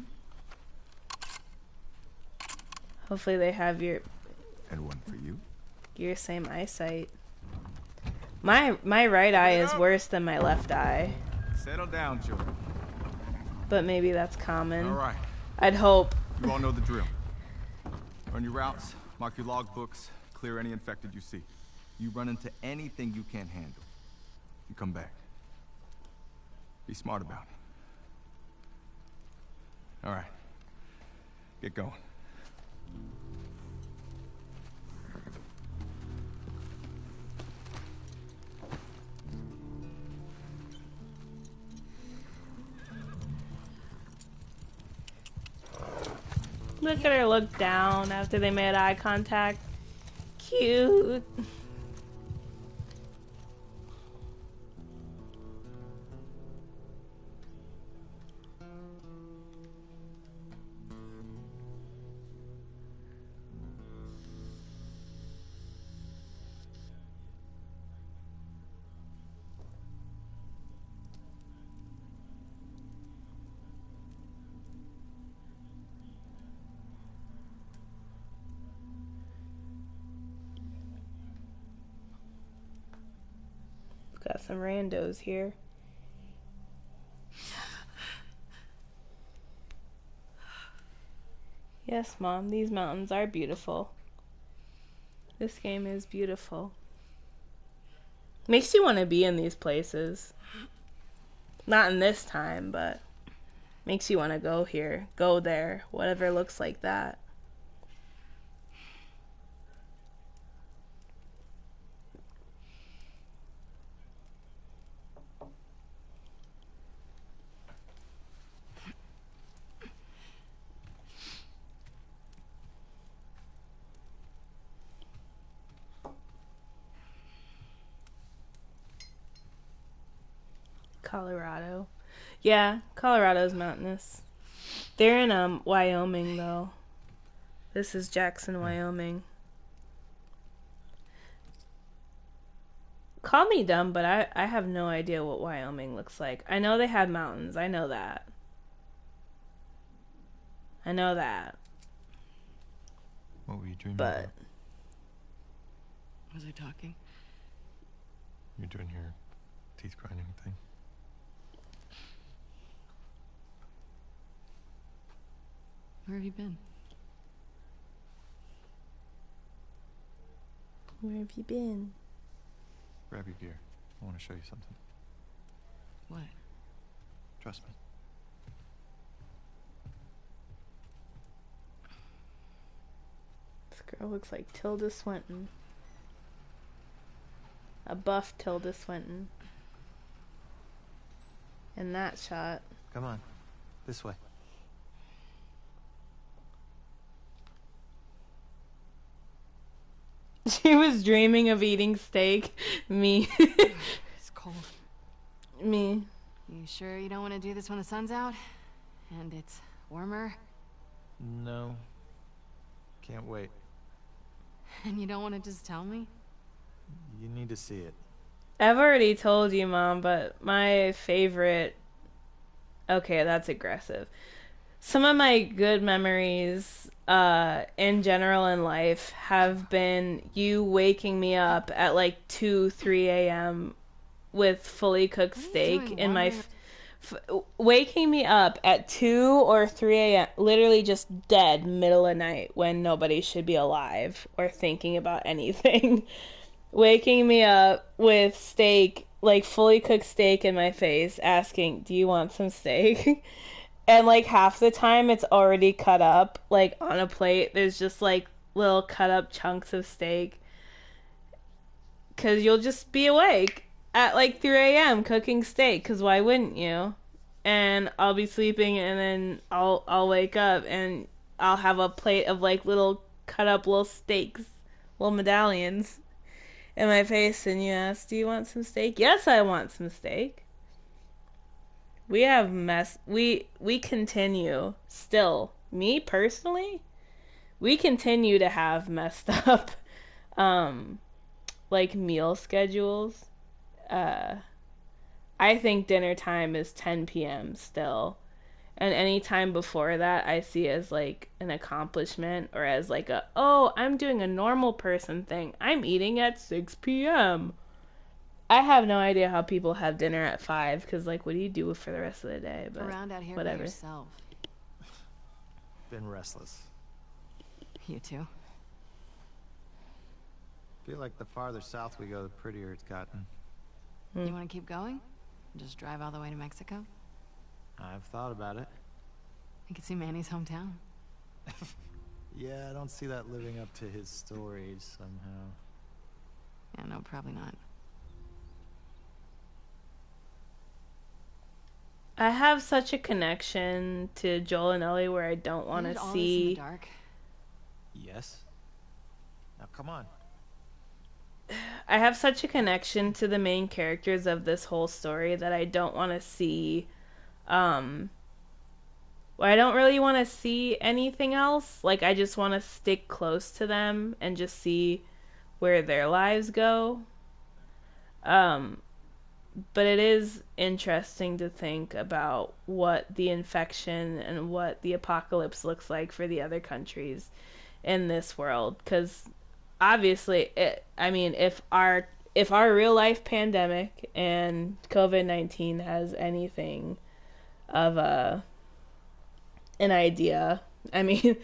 Hopefully they have your And one for you. your same eyesight. My right eye is worse than my left eye, Settle down, children. but maybe that's common. All right. I'd hope. You all know the drill. Run your routes, mark your logbooks, clear any infected you see. You run into anything you can't handle, you come back. Be smart about it. All right. Get going. Look at her look down after they made eye contact. Cute. some randos here. Yes, Mom, these mountains are beautiful. This game is beautiful. Makes you want to be in these places. Not in this time, but makes you want to go here, go there, whatever looks like that. Colorado. Yeah, Colorado's mountainous. They're in Wyoming though. This is Jackson, Wyoming. Call me dumb, but I have no idea what Wyoming looks like. I know they had mountains. I know that. I know that. What were you dreaming But about? Was I talking? You're doing your teeth grinding thing. Where have you been? where have you been? Grab your gear. I want to show you something. What? Trust me. This girl looks like Tilda Swinton. A buff Tilda Swinton. In that shot. Come on. This way. She was dreaming of eating steak. Me. It's cold. Me. You sure you don't want to do this when the sun's out? And it's warmer? No. Can't wait. And you don't want to just tell me? You need to see it. I've already told you, Mom, but my favorite... Okay, that's aggressive. Some of my good memories in general in life have been you waking me up at like 2, 3 a.m. with fully cooked steak in my... waking me up at 2 or 3 a.m. literally just dead middle of night when nobody should be alive or thinking about anything. Waking me up with steak, like fully cooked steak in my face, asking, do you want some steak? And like half the time it's already cut up, like on a plate. There's just like little cut up chunks of steak. 'Cause you'll just be awake at like 3 a.m. cooking steak, 'cause why wouldn't you? And I'll be sleeping, and then I'll wake up and I'll have a plate of like little cut up little steaks, little medallions in my face, and you ask, do you want some steak? Yes, I want some steak. We have we continue still, me personally, we continue to have messed up like meal schedules. I think dinner time is 10 p.m. still. And any time before that, I see as like an accomplishment, or as like I'm doing a normal person thing. I'm eating at 6 p.m. I have no idea how people have dinner at 5, because like, what do you do for the rest of the day? But around out here whatever. by yourself. Been restless. You too? Feel like the farther south we go, the prettier it's gotten. You want to keep going? Just drive all the way to Mexico? I've thought about it. I could see Manny's hometown. Yeah, I don't see that living up to his stories somehow. Yeah, no, probably not. I have such a connection to Joel and Ellie where I don't want to see. In the dark? Yes. Now come on. I have such a connection to the main characters of this whole story that I don't want to see. I don't really want to see anything else. Like, I just want to stick close to them and just see where their lives go. But it is interesting to think about what the infection and what the apocalypse looks like for the other countries in this world. Because obviously, if if our real life pandemic and COVID-19 has anything of an idea, I mean,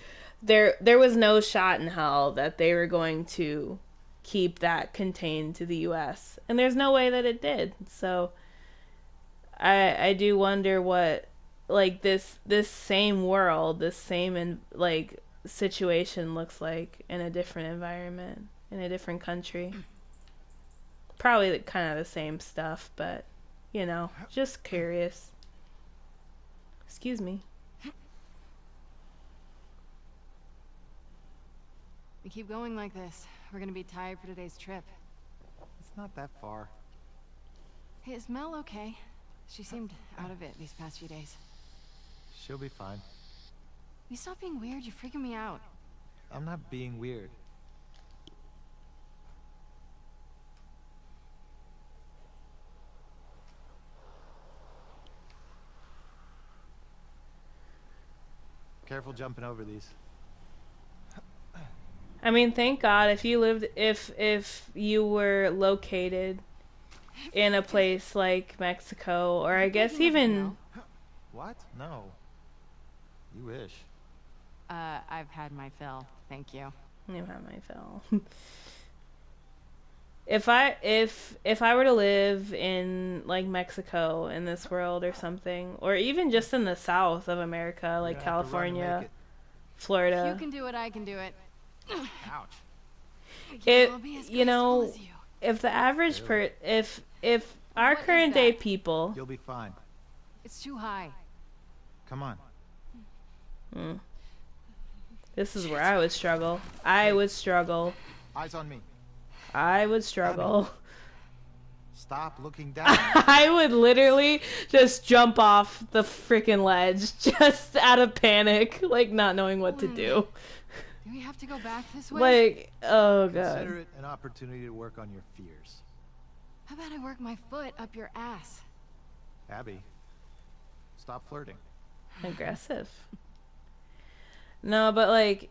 there was no shot in hell that they were going to keep that contained to the US, and there's no way that it did. So I do wonder what, like, this same world, this same like situation looks like in a different environment, in a different country. Probably kind of the same stuff, but you know, just curious. Excuse me. We keep going like this, we're gonna be tired for today's trip. It's not that far. Hey, is Mel okay? She seemed out of it these past few days. She'll be fine. You stop being weird, you're freaking me out. I'm not being weird. Careful jumping over these. I mean, thank God if you were located in a place like Mexico, or I guess even... What? No. You wish. I've had my fill, thank you. You have my fill. If I were to live in like Mexico in this world or something, or even just in the south of America, like California, Florida. If you can do it, I can do it. Ouch. You know, if the average if our current day people, you'll be fine. It's too high. Come on. This is where I would struggle. I would struggle. Eyes on me. I would struggle. Stop looking down. I would literally just jump off the freaking ledge just out of panic, like not knowing what to do. Do we have to go back this way? Like, oh god. Consider it an opportunity to work on your fears. How about I work my foot up your ass? Abby, stop flirting. Aggressive. No, but like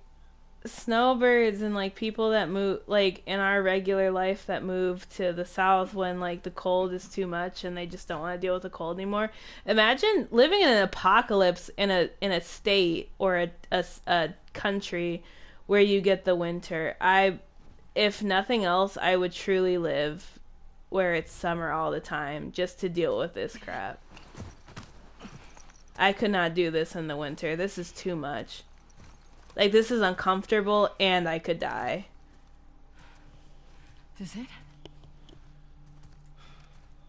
snowbirds and like people that move like in our regular life that move to the south when like the cold is too much and they just don't want to deal with the cold anymore. Imagine living in an apocalypse in a state or a country where you get the winter. If nothing else, I would truly live where it's summer all the time just to deal with this crap. I could not do this in the winter. This is too much. Like, this is uncomfortable, and I could die. Is it?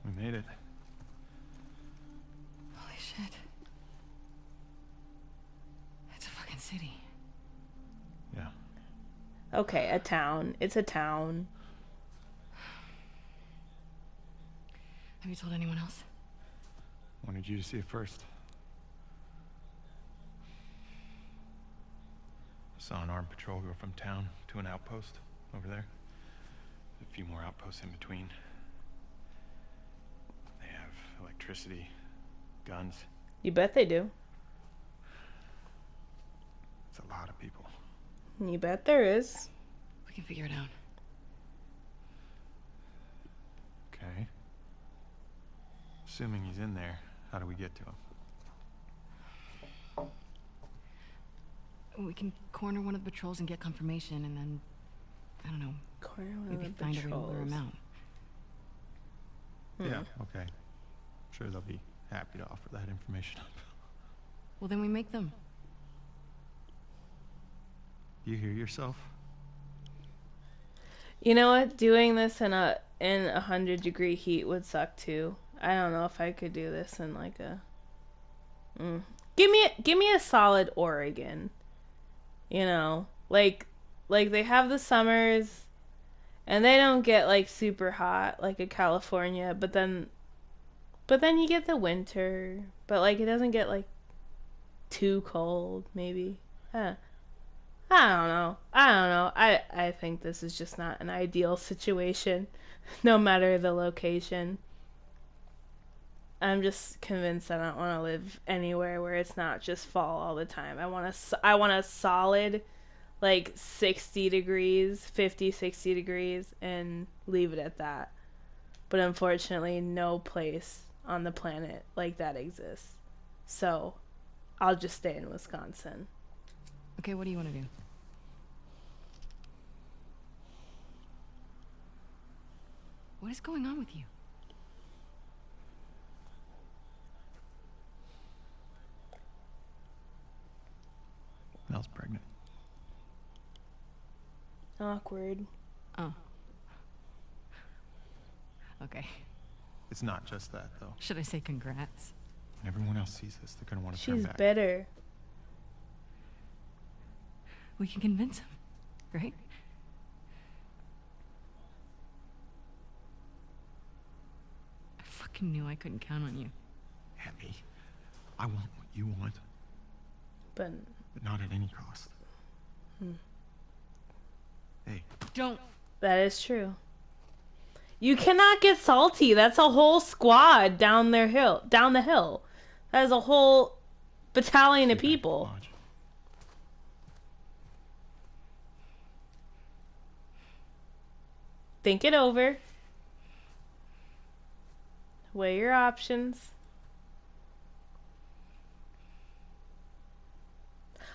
We made it. Holy shit. It's a fucking city. Yeah. Okay, a town. It's a town. Have you told anyone else? Wanted you to see it first. Saw an armed patrol go from town to an outpost over there. A few more outposts in between. They have electricity, guns. You bet they do. It's a lot of people. You bet there is. We can figure it out. Okay. Assuming he's in there, how do we get to him? We can corner one of the patrols and get confirmation, and then, I don't know, corner one maybe of the find a way to lure patrols. him out. Yeah, okay. I'm sure they'll be happy to offer that information up. Well, then we make them. You hear yourself? You know what? Doing this in 100-degree heat would suck too. I don't know if I could do this in like a. Give me a solid Oregon. You know, like they have the summers, and they don't get like super hot like a California, but then you get the winter, but like it doesn't get like too cold maybe. I don't know. I think this is just not an ideal situation, no matter the location. I'm just convinced I don't want to live anywhere where it's not just fall all the time. I want a solid, like 60 degrees, 50, 60 degrees, and leave it at that. but unfortunately no place on the planet like that exists. So I'll just stay in Wisconsin. Okay, what do you want to do? What is going on with you? Mel's pregnant. Awkward. Oh. Okay. It's not just that, though. Should I say congrats? When everyone else sees this, they're gonna want to turn She's back. bitter. We can convince him, right? I fucking knew I couldn't count on you. Abby, I want what you want, But not at any cost. Hey. Don't. that is true. You cannot get salty. That's a whole squad down the hill. That is a whole battalion of people. Think it over. Weigh your options.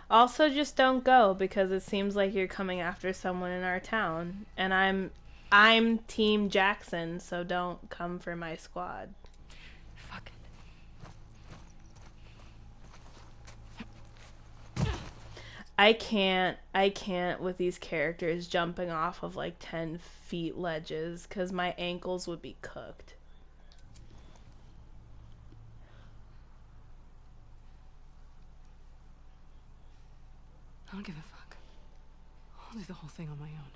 Also, just don't go because it seems like you're coming after someone in our town, and I'm Team Jackson, so don't come for my squad. Fuck it. I can't with these characters jumping off of like 10 feet ledges because my ankles would be cooked. I don't give a fuck. I'll do the whole thing on my own.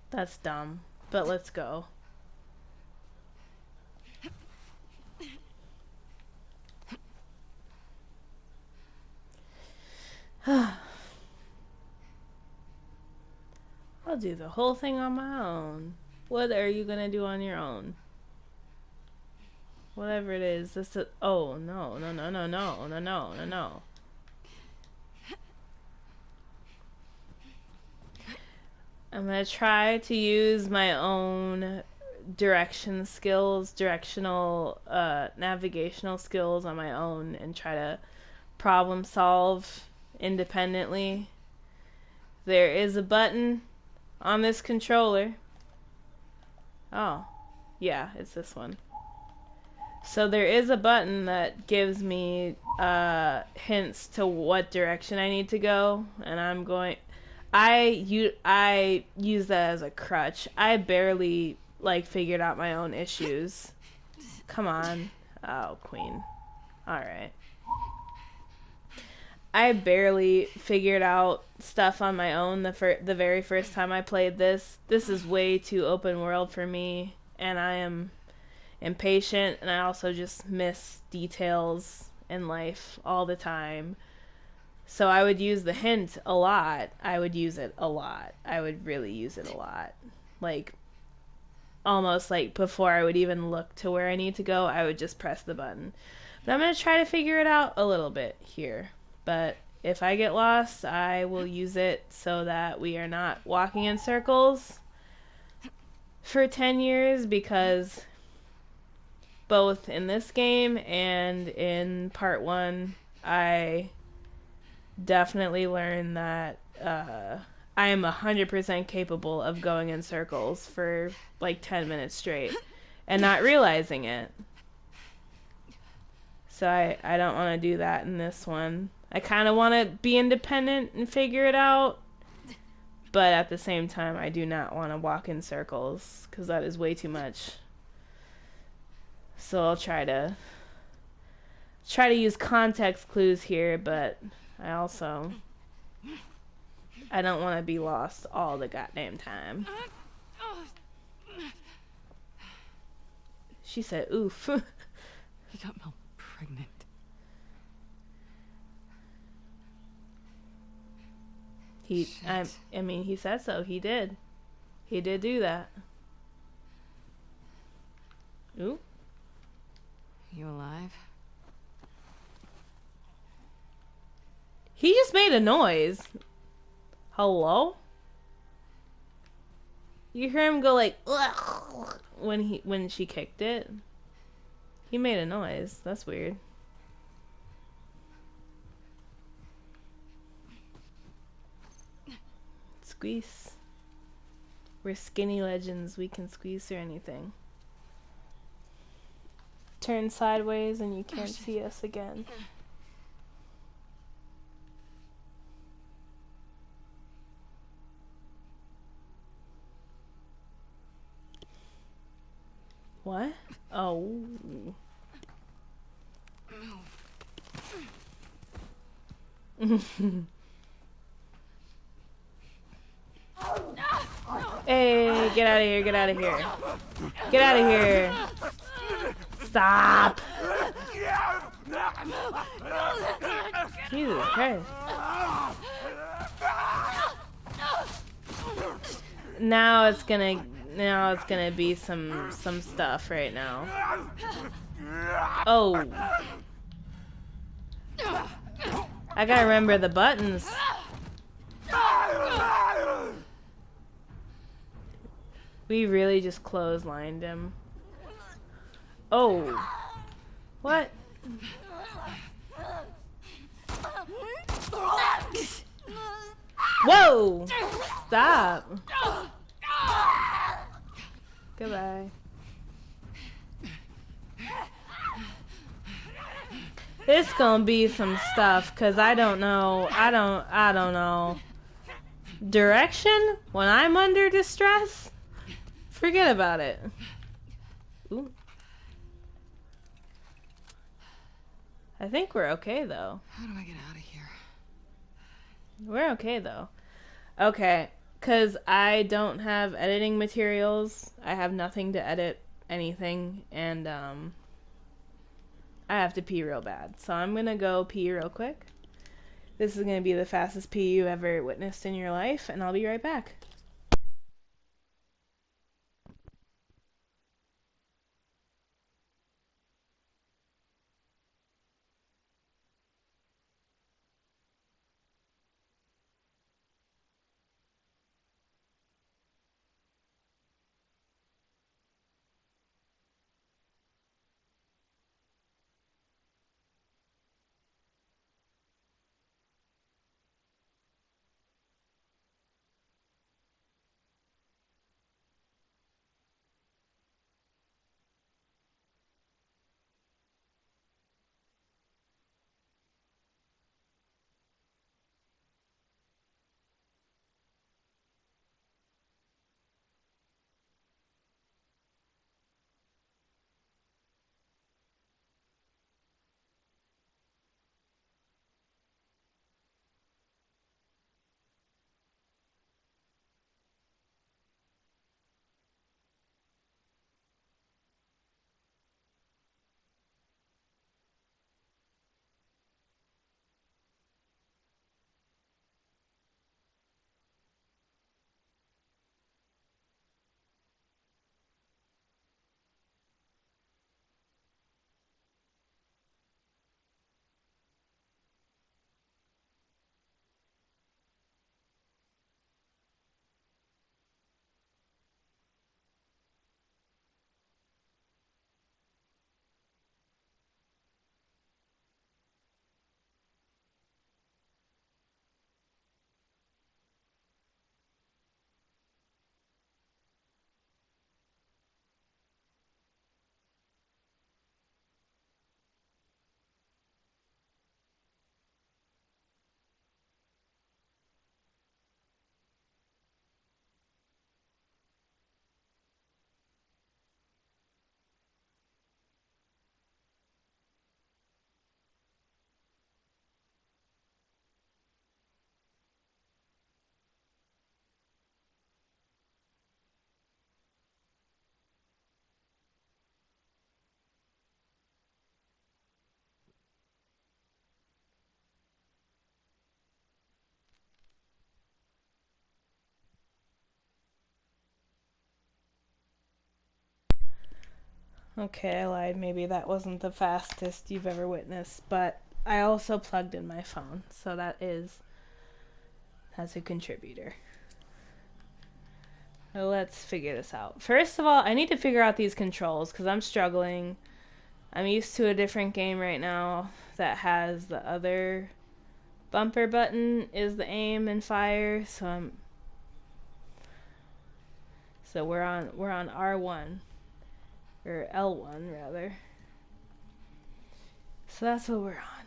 That's dumb, but let's go. I'll do the whole thing on my own. What are you gonna do on your own? Whatever it is, this is, oh no. I'm gonna try to use my own directional navigational skills on my own and try to problem solve independently. There is a button on this controller. Oh, yeah, it's this one. So there is a button that gives me hints to what direction I need to go, and I use that as a crutch. I barely figured out my own issues. Come on. Oh, Queen. Alright. I barely figured out stuff on my own the very first time I played this. This is way too open world for me, and I am impatient, and I also just miss details in life all the time. So I would use the hint a lot. I would use it a lot. I would really use it a lot. Almost before I would even look to where I need to go, I would just press the button. But I'm going to try to figure it out a little bit here. But if I get lost, I will use it so that we are not walking in circles for 10 years, because both in this game and in part 1, I definitely learned that I am 100% capable of going in circles for 10 minutes straight and not realizing it. So I don't want to do that in this one. I kind of want to be independent and figure it out, but at the same time I do not want to walk in circles because that is way too much. So I'll try to use context clues here, but I don't want to be lost all the goddamn time. She said, oof. He got Mel pregnant. I mean, he said so. He did. He did do that. Ooh. You alive? He just made a noise. Hello? You hear him go ugh. when she kicked it? He made a noise. That's weird. Squeeze. We're skinny legends. We can squeeze through anything. Turn sideways and you can't see us again. What? Oh. Hey, get out of here, get out of here. Get out of here. Stop. Jesus Christ. Now it's gonna be some stuff right now. Oh. I gotta remember the buttons. We really just clotheslined him. Oh. What? Whoa! Stop. Goodbye. It's gonna be some stuff, cause I don't know. I don't know. Direction? When I'm under distress? Forget about it. Ooh. I think we're okay though. How do I get out of here? We're okay though. Okay, cause I don't have editing materials. I have nothing to edit anything, and I have to pee real bad. So I'm gonna go pee real quick. This is gonna be the fastest pee you ever witnessed in your life, and I'll be right back. Okay, I lied. Maybe that wasn't the fastest you've ever witnessed, but I also plugged in my phone, so that's a contributor. Let's figure this out. First of all, I need to figure out these controls because I'm struggling. I'm used to a different game right now that has the other bumper button is the aim and fire, so we're on R1 or L1 rather. So that's what we're on.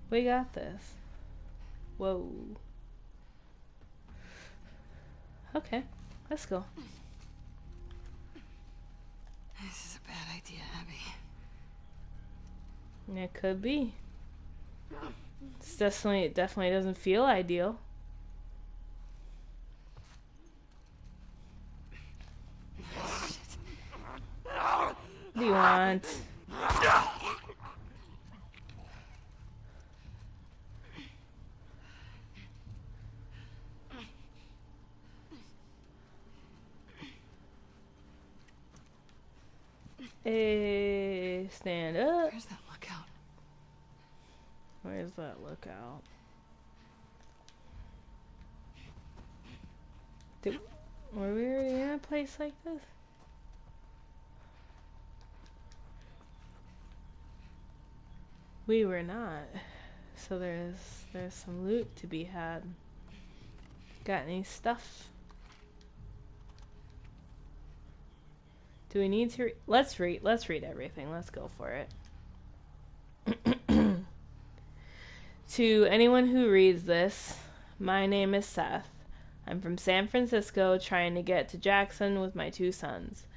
We got this. Whoa. Okay, let's go. This is a bad idea, Abby. It could be. It's it definitely doesn't feel ideal. What do you want? Hey, stand up. Where's that lookout? Where's that lookout? Were we already in a place like this? We were not. So there's some loot to be had. Got any stuff? Do we need to let's read everything. Let's go for it. To anyone who reads this, my name is Seth. I'm from San Francisco trying to get to Jackson with my 2 sons.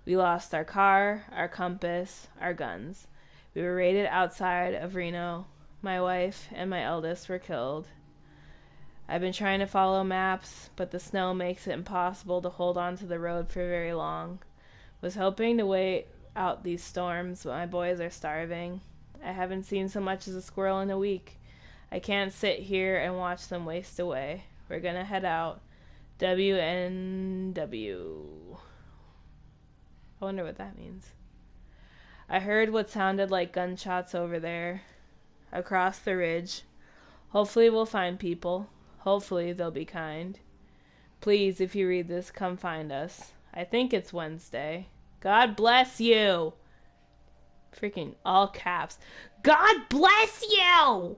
We lost our car, our compass, our guns. We were raided outside of Reno. My wife and my eldest were killed. I've been trying to follow maps, but the snow makes it impossible to hold on to the road for very long. Was hoping to wait out these storms, but my boys are starving. I haven't seen so much as a squirrel in a week. I can't sit here and watch them waste away. We're gonna head out. WNW. I wonder what that means. I heard what sounded like gunshots over there, across the ridge. Hopefully we'll find people. Hopefully they'll be kind. Please, if you read this, come find us. I think it's Wednesday. God bless you! Freaking all caps. God bless you!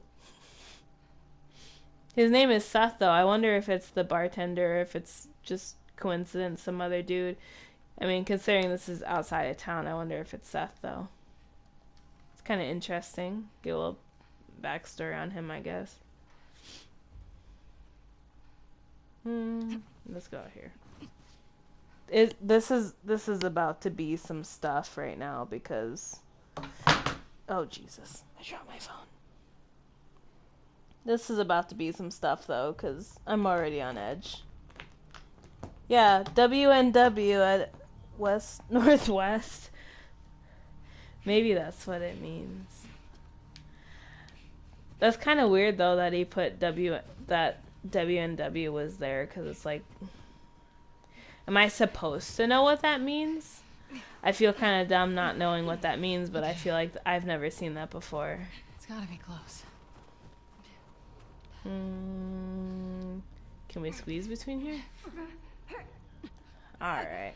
His name is Seth, though. I wonder if it's the bartender, or if it's just coincidence, some other dude. I mean, considering this is outside of town, I wonder if it's Seth, though. It's kind of interesting. Get a little backstory on him, I guess. Let's go here. This is about to be some stuff right now because... Oh, Jesus. I dropped my phone. This is about to be some stuff, though, because I'm already on edge. Yeah, WNW at West Northwest. Maybe that's what it means. That's kind of weird, though, that he put that WNW was there, because it's like... Am I supposed to know what that means? I feel kind of dumb not knowing what that means, but I feel like I've never seen that before. It's gotta be close. Can we squeeze between here? Alright.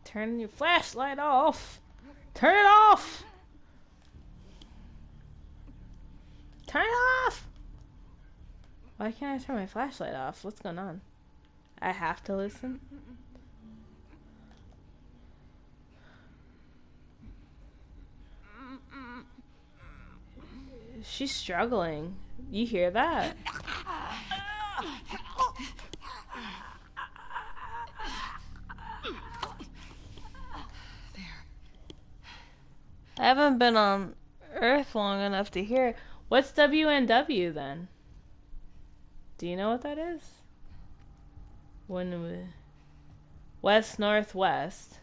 Turn your flashlight off! Turn it off! Turn it off! Why can't I turn my flashlight off? What's going on? I have to listen? She's struggling. You hear that? I haven't been on Earth long enough to hear. What's WNW then? Do you know what that is? West Northwest.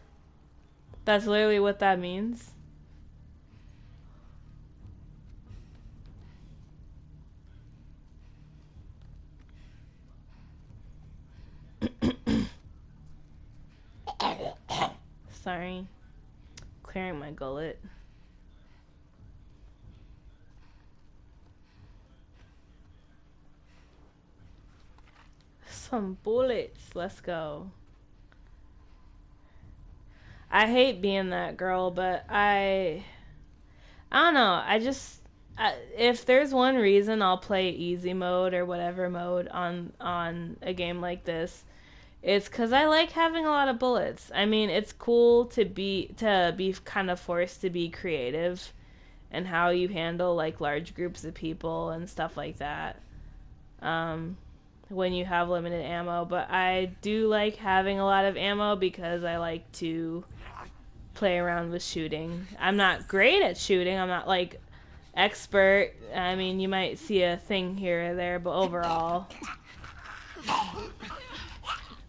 That's literally what that means. Sorry. Clearing my gullet. some bullets. Let's go. I hate being that girl, but I don't know. If there's one reason I'll play easy mode or whatever mode on a game like this, it's because I like having a lot of bullets. I mean, it's cool to be kind of forced to be creative and how you handle like large groups of people and stuff like that. When you have limited ammo, but I do like having a lot of ammo because I like to play around with shooting. I'm not great at shooting. I'm not like expert. I mean, you might see a thing here or there, but overall.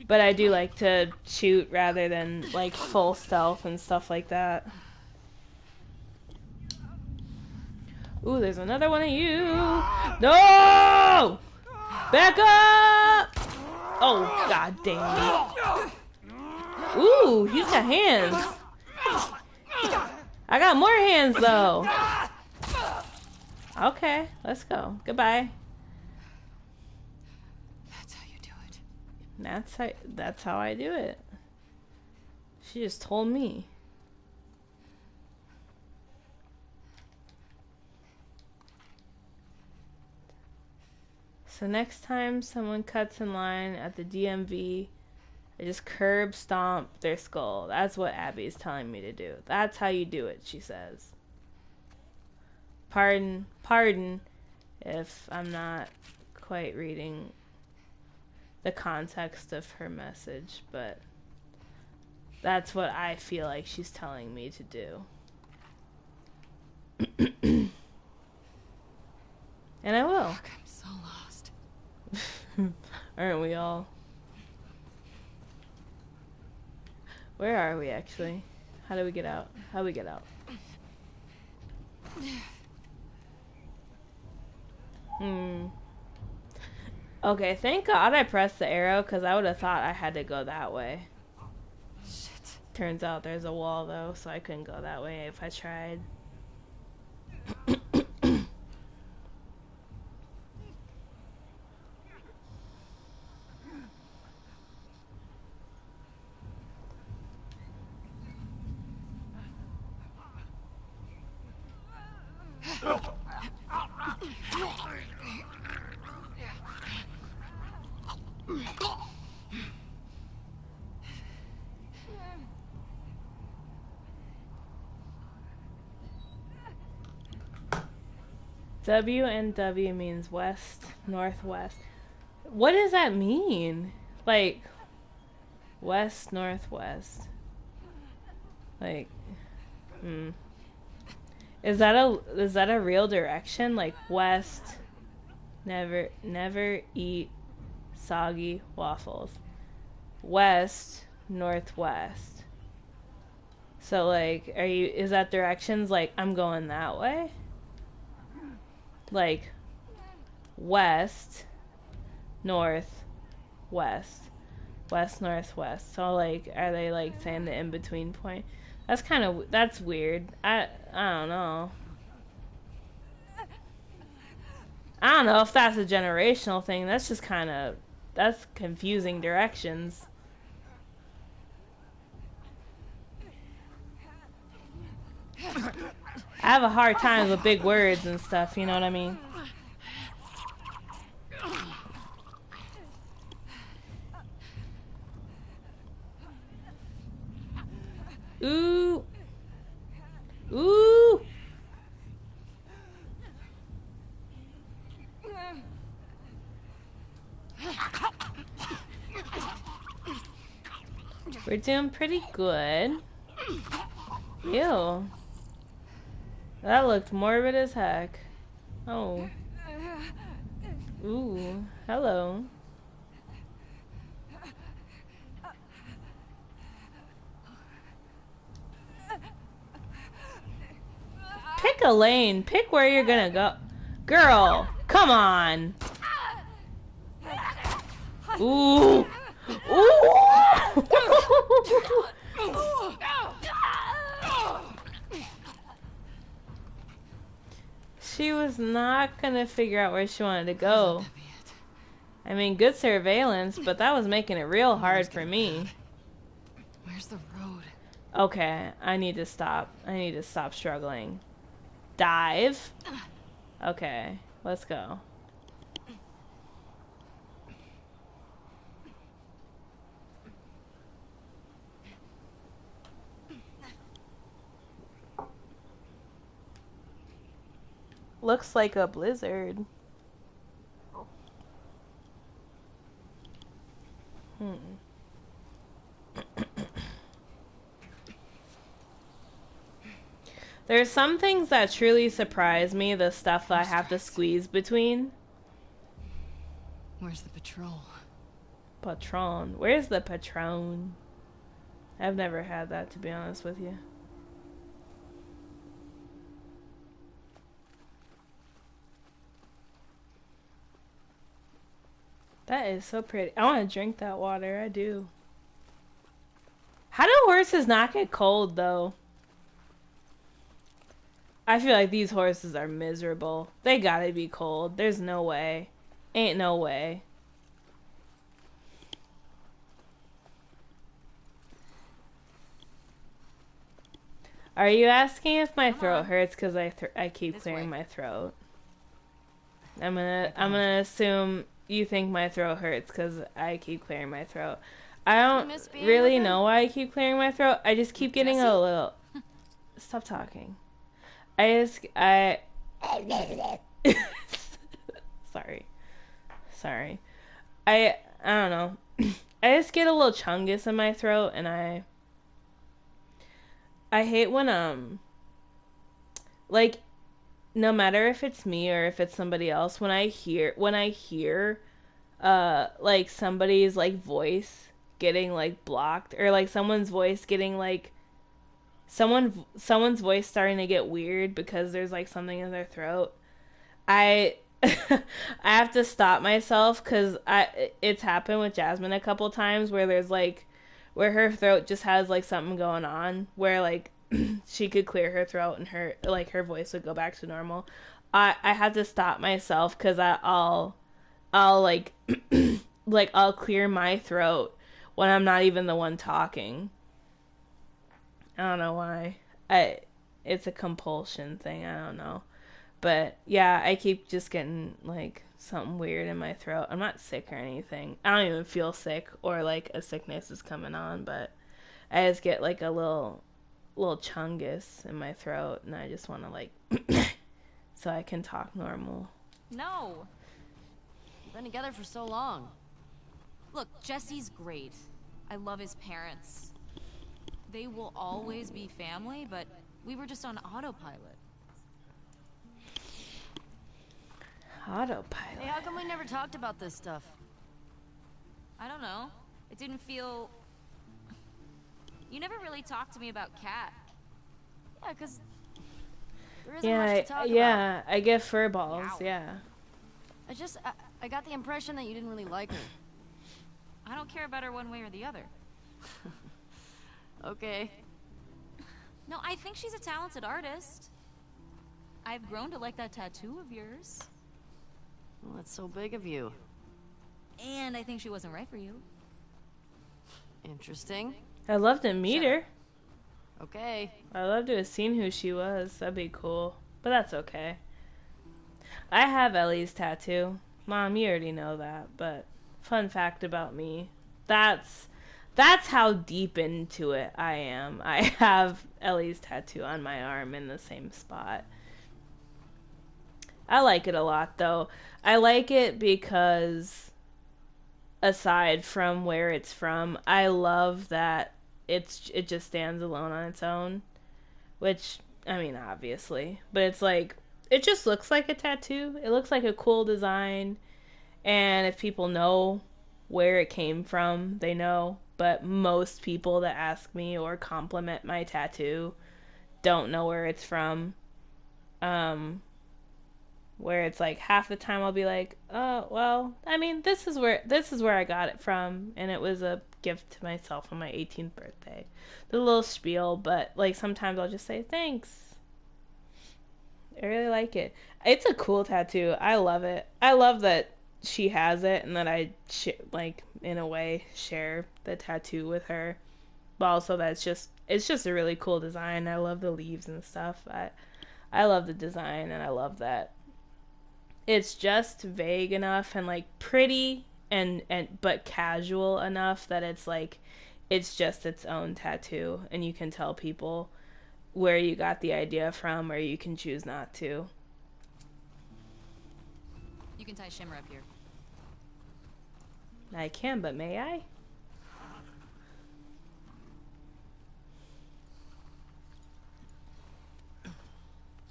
But I do like to shoot rather than like full stealth and stuff like that. Ooh, there's another one of you. No! Back up! Oh, god damn. Ooh, he's got hands. I got more hands though. Okay, let's go. Goodbye. That's how you do it. That's how I do it. She just told me. So next time someone cuts in line at the DMV, I just curb stomp their skull. That's what Abby's telling me to do. That's how you do it, she says. Pardon if I'm not quite reading the context of her message, but that's what I feel like she's telling me to do. And I will. Fuck, I'm so lost. Aren't we all? Where are we actually? How do we get out? How do we get out? Okay, thank God I pressed the arrow, because I would have thought I had to go that way. Shit. Turns out there's a wall though, so I couldn't go that way if I tried. WNW means west, northwest. What does that mean? Like, west, northwest. Like, Is that a real direction? Like west, never eat soggy waffles. West, northwest. So like, is that directions? Like, I'm going that way? Like, west, north, west, west, north, west. So like, are they like saying the in-between point? That's weird. I don't know. I don't know if that's a generational thing. That's just that's confusing directions. I have a hard time with big words and stuff, you know what I mean? Ooh. Ooh. We're doing pretty good. Ew. That looked morbid as heck. Oh. Ooh. Hello. Pick a lane. Pick where you're gonna go. Girl, come on. Ooh. Ooh. She was not gonna figure out where she wanted to go. I mean, good surveillance, but that was making it real hard for me. Where's the road? Okay, I need to stop. I need to stop struggling. Dive. Okay, let's go. Looks like a blizzard. There's some things that truly surprise me, the stuff that I have to squeeze between. Where's the patrol? Patron. Where's the Patron? I've never had that, to be honest with you. That is so pretty. I want to drink that water. I do. How do horses not get cold, though? I feel like these horses are miserable. They gotta be cold. There's no way. Ain't no way. Are you asking if my throat hurts because I keep clearing my throat? I'm gonna assume you think my throat hurts because I keep clearing my throat. I don't really know why I keep clearing my throat. I just keep getting a little... Stop talking. I Sorry. I don't know. I just get a little chungus in my throat, and I hate when like, no matter if it's me or if it's somebody else, when I hear like somebody's like voice getting like blocked, or like someone's voice getting like someone's voice starting to get weird because there's like something in their throat, I have to stop myself, because it's happened with Jasmine a couple times where there's like where her throat just has like something going on where like she could clear her throat and her voice would go back to normal. I have to stop myself, because I'll like like I'll clear my throat when I'm not even the one talking. I don't know why. It's a compulsion thing. I don't know. But yeah, I keep just getting like something weird in my throat. I'm not sick or anything. I don't even feel sick or like a sickness is coming on, but I just get like a little chungus in my throat, and I just want to like so I can talk normal. No. We've been together for so long. Look, Jesse's great. I love his parents. They will always be family, but we were just on autopilot. Autopilot? Hey, how come we never talked about this stuff? I don't know. It didn't feel... You never really talked to me about Kat. Yeah, because there isn't much to talk about. Yeah, I get fur balls, Wow. yeah. I got the impression that you didn't really like her. I don't care about her one way or the other. Okay. No, I think she's a talented artist. I've grown to like that tattoo of yours. Well, that's so big of you. And I think she wasn't right for you. Interesting. I'd love to meet her. Okay. I'd love to have seen who she was. That'd be cool. But that's okay. I have Ellie's tattoo. Mom, you already know that, but fun fact about me. That's how deep into it I am. I have Ellie's tattoo on my arm in the same spot. I like it a lot, though. I like it because, aside from where it's from, I love that it just stands alone on its own. Which, I mean, obviously. But it's like, it just looks like a tattoo. It looks like a cool design. And if people know where it came from, they know. But most people that ask me or compliment my tattoo don't know where it's from. Where it's like half the time I'll be like, oh, well, I mean, this is where I got it from, and it was a gift to myself on my 18th birthday. The little spiel, but like sometimes I'll just say thanks. I really like it. It's a cool tattoo. I love it. I love that she has it and that I like in a way share the tattoo with her. But also it's just a really cool design. I love the leaves and stuff. I love the design, and I love that it's just vague enough and like pretty and but casual enough that it's like it's just its own tattoo, and you can tell people where you got the idea from, or you can choose not to. You can tie Shimmer up here. I can, but may I?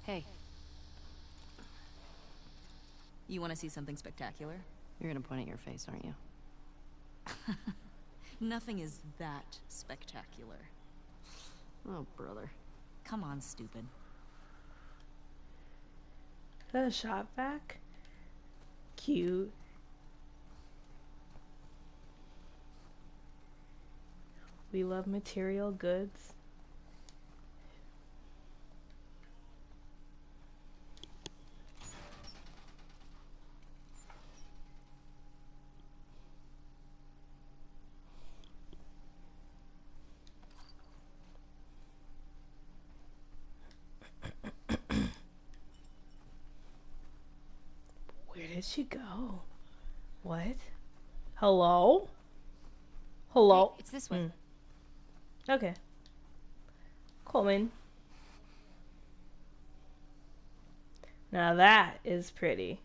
Hey. You want to see something spectacular? You're gonna point at your face, aren't you? Nothing is that spectacular. Oh, brother. Come on, stupid. Is that a shop vac? Cute. We love material goods. Where did she go? What? Hello? Hello? Hey, it's this way. Okay. Coleman. Now that is pretty.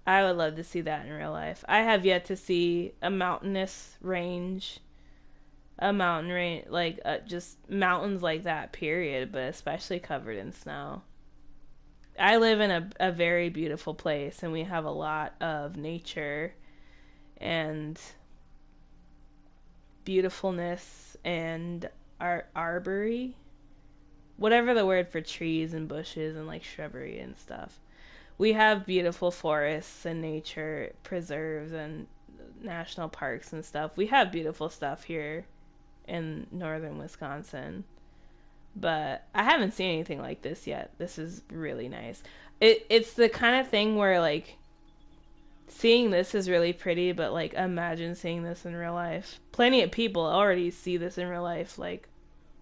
I would love to see that in real life. I have yet to see a mountainous range. A mountain range, like just mountains like that, period, but especially covered in snow. I live in a very beautiful place, and we have a lot of nature and beautifulness and arbory, whatever the word for trees and bushes and like shrubbery and stuff. We have beautiful forests and nature preserves and national parks and stuff. We have beautiful stuff here in northern Wisconsin, but I haven't seen anything like this yet. This is really nice. It's the kind of thing where like seeing this is really pretty, but like imagine seeing this in real life. Plenty of people already see this in real life, like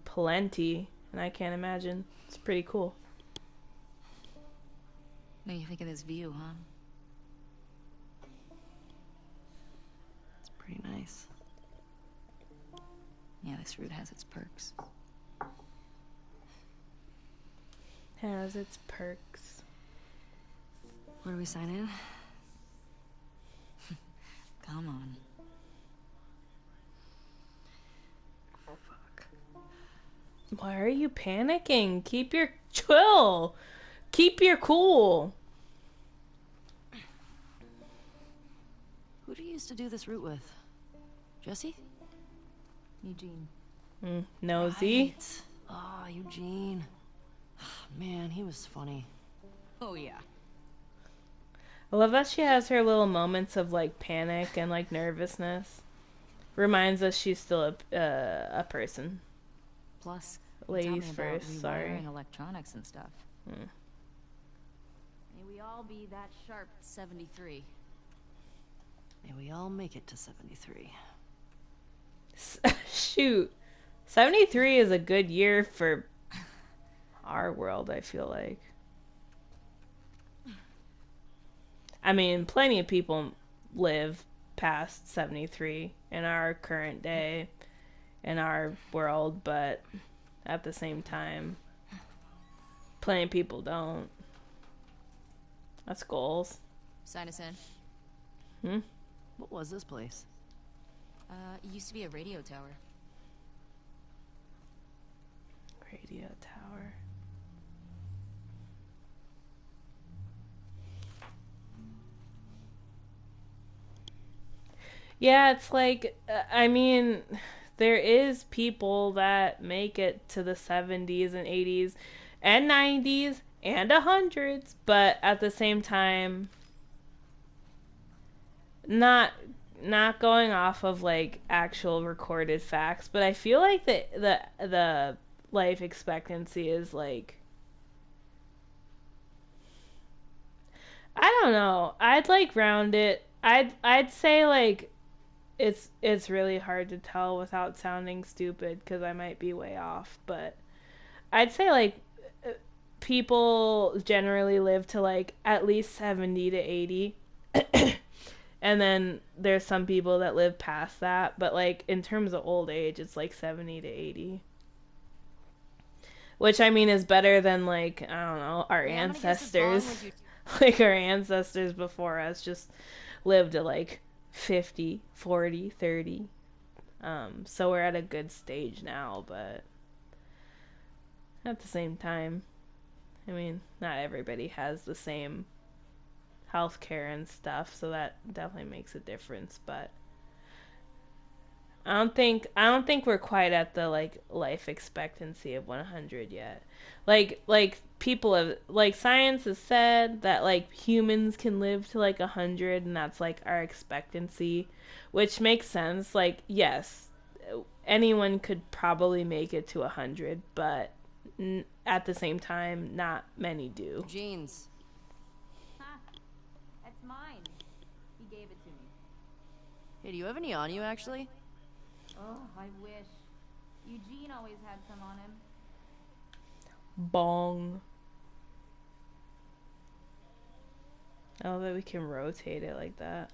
plenty, and I can't imagine. It's pretty cool. What do you think of this view, huh? It's pretty nice. Yeah, this route has its perks. Has its perks. Where do we sign in? Come on. Oh, fuck. Why are you panicking? Keep your chill. Keep your cool. Who do you used to do this route with? Jesse? Eugene. Nosy. Right. Oh, Eugene. Man, he was funny. Oh, yeah. I love that she has her little moments of like panic and like nervousness. Reminds us she's still a person. Plus, ladies first. Sorry. Electronics and stuff. May we all be that sharp 73. May we all make it to 73. Shoot. 73 is a good year for our world, I feel like. I mean, plenty of people live past 73 in our current day, in our world, but at the same time, plenty of people don't. That's goals. Sign us in. What was this place? It used to be a radio tower. Radio tower. Yeah, it's like, I mean, there is people that make it to the 70s and 80s and 90s and 100s, but at the same time, not going off of like actual recorded facts, but I feel like the life expectancy is like, I don't know. I'd like round it. I'd say like it's really hard to tell without sounding stupid because I might be way off, but I'd say like people generally live to like at least 70 to 80. And then there's some people that live past that, but like in terms of old age, it's like 70 to 80. Which I mean is better than like, I don't know, our ancestors. Like our ancestors before us just lived to like 50, 40, 30. So we're at a good stage now, but at the same time, I mean, not everybody has the same healthcare and stuff, so that definitely makes a difference, but I don't think we're quite at the like life expectancy of 100 yet. Like people have, like, science has said that like humans can live to like 100 and that's like our expectancy, which makes sense. Like, yes, anyone could probably make it to 100, but at the same time, not many do. Jeans. That's mine. He gave it to me. Hey, do you have any on you, actually? Oh, I wish. Eugene always had some on him. Bong. Oh, that we can rotate it like that.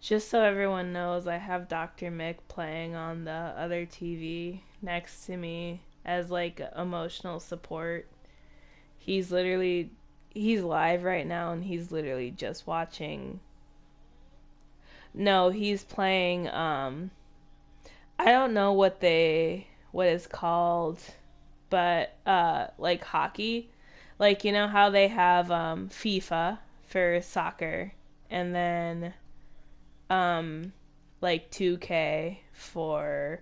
Just so everyone knows, I have Dr. Mick playing on the other TV next to me as like emotional support. He's live right now and he's literally just watching. No, he's playing I don't know what it's called, but like hockey. Like, you know how they have FIFA for soccer and then like 2K for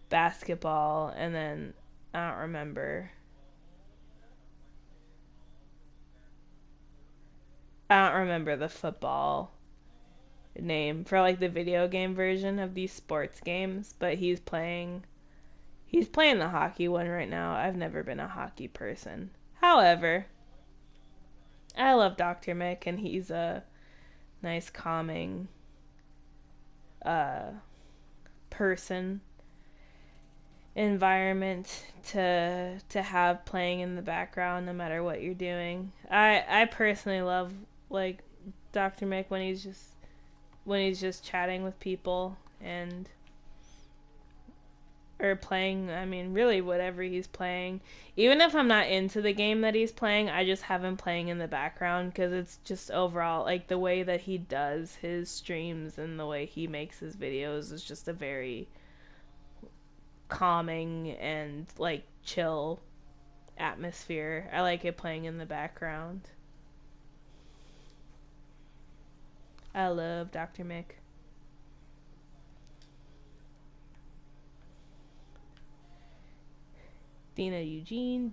basketball, and then I don't remember the football name for like the video game version of these sports games, but he's playing the hockey one right now. I've never been a hockey person. However, I love Dr. Mick and he's a nice calming person environment to have playing in the background no matter what you're doing. I personally love like Dr. Mick when he's just chatting with people and or playing, I mean, really whatever he's playing. Even if I'm not into the game that he's playing, I just have him playing in the background because it's just overall, like, the way that he does his streams and the way he makes his videos is just a very calming and, like, chill atmosphere. I like it playing in the background. I love Dr. Mick. Dina Eugene.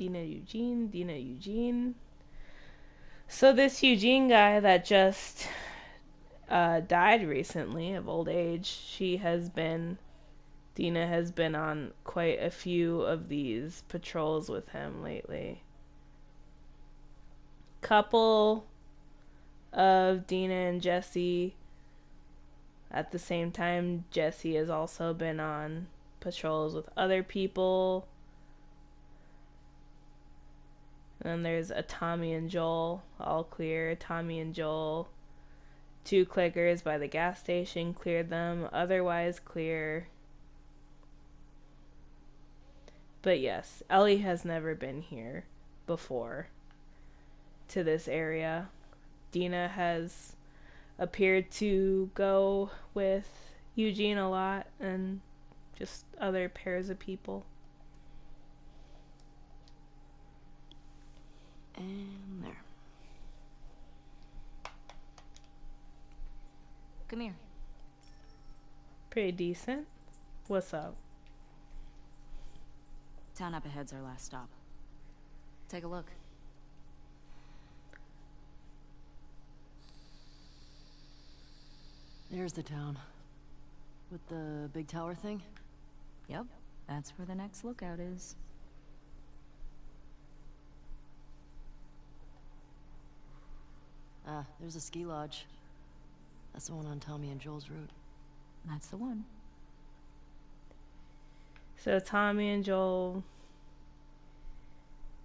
So this Eugene guy that just died recently of old age, Dina has been on quite a few of these patrols with him lately. Couple of Dina and Jesse. At the same time, Jesse has also been on patrols with other people. And there's a Tommy and Joel, all clear. Tommy and Joel, 2 clickers by the gas station, cleared them, otherwise clear. But yes, Ellie has never been here before to this area. Dina has appeared to go with Eugene a lot and just other pairs of people. And there. Come here. Pretty decent. What's up? Town up ahead's our last stop. Take a look. There's the town. With the big tower thing? Yep, that's where the next lookout is. Ah, there's a ski lodge. That's the one on Tommy and Joel's route. That's the one. So Tommy and Joel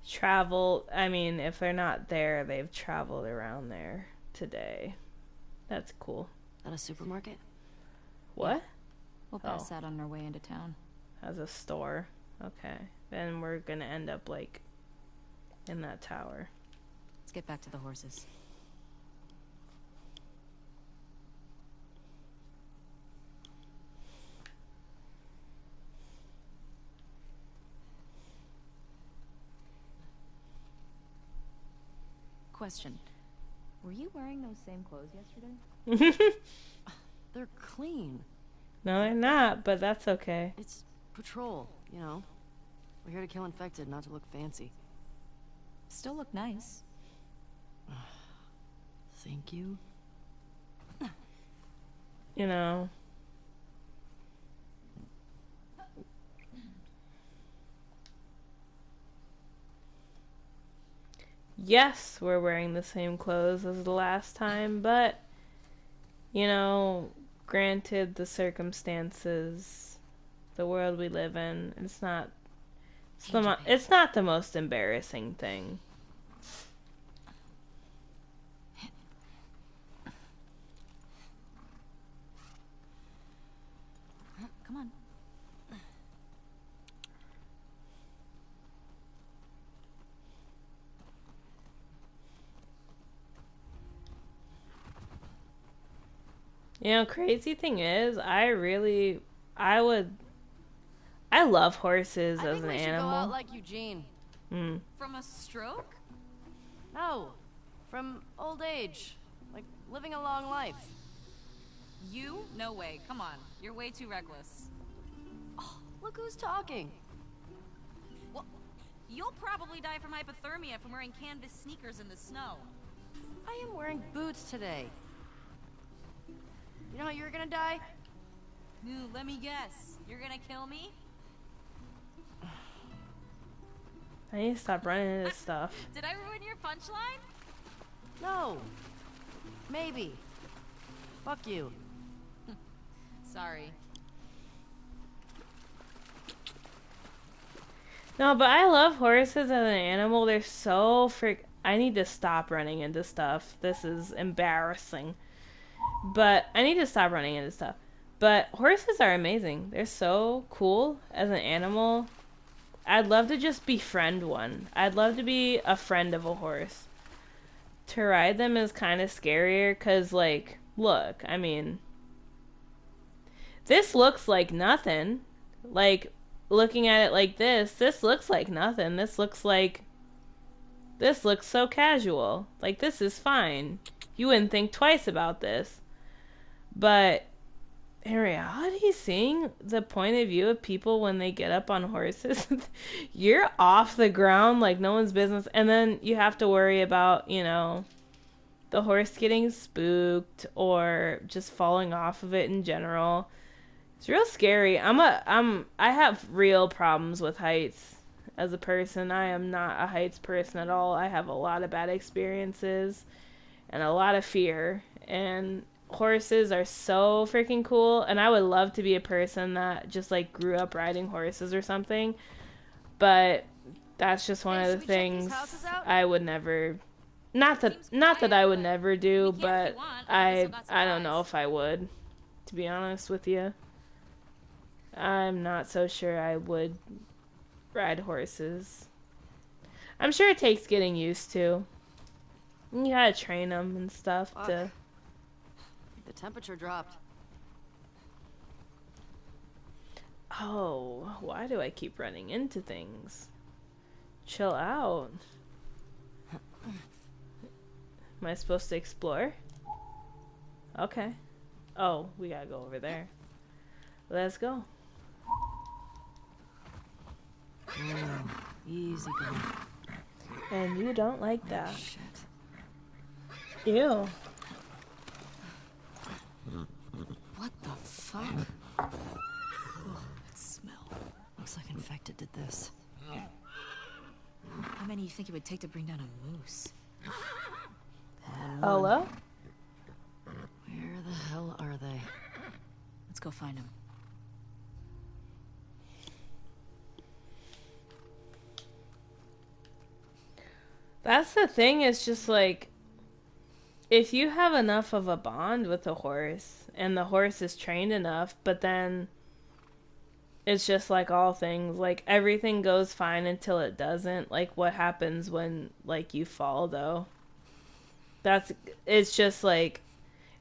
travel. I mean, if they're not there, they've traveled around there today. That's cool. At a supermarket? What? Yeah. We'll pass that on our way into town. As a store. Okay. Then we're gonna end up, like, in that tower. Let's get back to the horses. Question. Were you wearing those same clothes yesterday? They're clean. No, they're not, but that's okay. It's patrol, you know. We're here to kill infected, not to look fancy. Still look nice. Thank you. You know. Yes, we're wearing the same clothes as the last time, but, you know, granted the circumstances, the world we live in, it's not the most embarrassing thing. Come on. You know, crazy thing is, I love horses as an animal. I think we should go out like Eugene. From a stroke? No, from old age. Like, living a long life. You? No way. Come on. You're way too reckless. Oh, look who's talking. Well, you'll probably die from hypothermia from wearing canvas sneakers in the snow. I am wearing boots today. You know how you're gonna die? Ooh, let me guess. You're gonna kill me? I need to stop running into stuff. Did I ruin your punchline? No. Maybe. Fuck you. Sorry. No, but I love horses as an animal. They're so I need to stop running into stuff. This is embarrassing. But I need to stop running into stuff. But horses are amazing. They're so cool as an animal. I'd love to just befriend one. I'd love to be a friend of a horse. To ride them is kind of scarier because, like, look, I mean, this looks like nothing. Like, looking at it like this looks like nothing. This looks so casual. Like, this is fine. You wouldn't think twice about this. But in reality, seeing the point of view of people when they get up on horses, you're off the ground like no one's business. And then you have to worry about, you know, the horse getting spooked or just falling off of it in general. It's real scary. I have real problems with heights as a person. I am not a heights person at all. I have a lot of bad experiences and a lot of fear. And horses are so freaking cool, and I would love to be a person that just like grew up riding horses or something, but that's just one of the things I would never, not that I would never do, but I don't know if I would, to be honest with you. I'm not so sure I would ride horses. I'm sure it takes getting used to. You gotta train them and stuff to. The temperature dropped. Oh, why do I keep running into things? Chill out. Am I supposed to explore? Okay. Oh, we gotta go over there. Let's go. Easy going. And you don't like that. Oh, shit. Ew. fuck? Ugh, that smell. Looks like infected did this. How many do you think it would take to bring down a moose? Hello? Where the hell are they? Let's go find them. That's the thing, it's just like, if you have enough of a bond with the horse, and the horse is trained enough, but then it's just like all things, like everything goes fine until it doesn't. Like what happens when like you fall though? It's just like,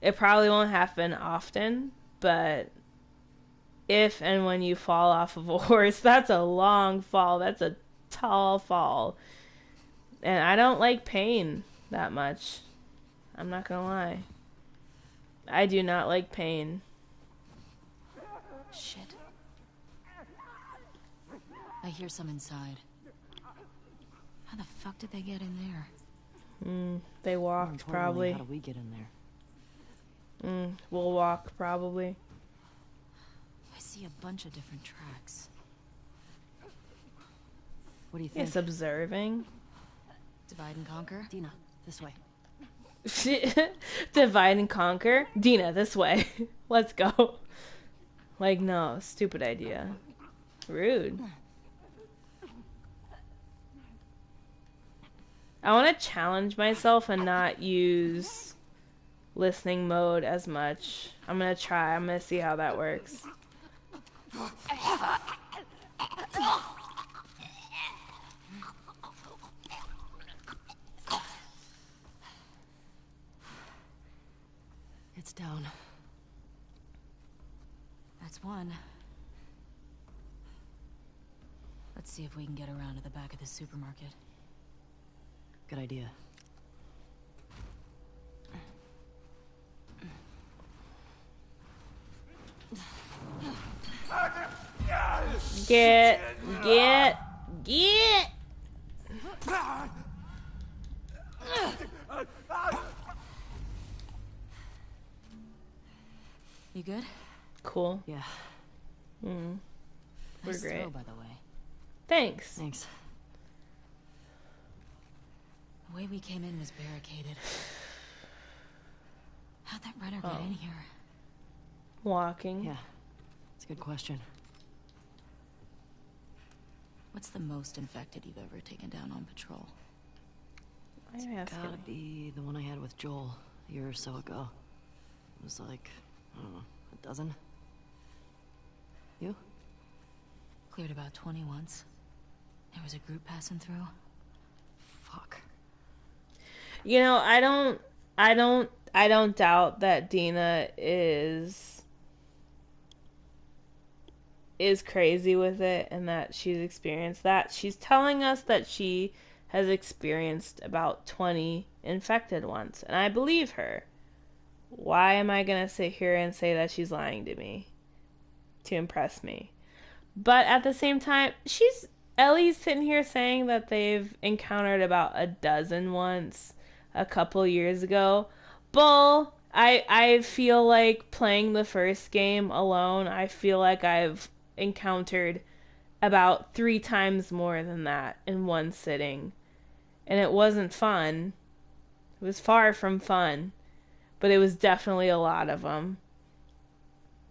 it probably won't happen often, but if and when you fall off of a horse, that's a long fall, that's a tall fall. And I don't like pain that much. I'm not gonna lie. I do not like pain. Shit. I hear some inside. How the fuck did they get in there? They walked, probably. How do we get in there? We'll walk, probably. I see a bunch of different tracks. What do you think? It's observing. Divide and conquer? Dina, this way. Divide and conquer? Dina, this way. Let's go. Like, no, stupid idea. Rude. I want to challenge myself and not use listening mode as much. I'm going to try. I'm going to see how that works. It's down. That's one. Let's see if we can get around to the back of the supermarket. Good idea. Get. You good? Cool. Yeah. We're Nice great. throw, by the way. Thanks. Thanks. The way we came in was barricaded. How'd that runner get in here? Walking. Yeah. It's a good question. What's the most infected you've ever taken down on patrol? Why are you asking Gotta me? be the one I had with Joel a year or so ago. It was like, I don't know, a dozen? You? Cleared about 20 once. There was a group passing through. Fuck. You know, I don't doubt that Dina is crazy with it and that she's experienced that. She's telling us that she has experienced about 20 infected once, and I believe her. Why am I gonna sit here and say that she's lying to me to impress me? But at the same time, Ellie's sitting here saying that they've encountered about a dozen once a couple years ago. Bull. I feel like playing the first game alone, I feel like I've encountered about 3 times more than that in one sitting. And it wasn't fun. It was far from fun. But it was definitely a lot of them.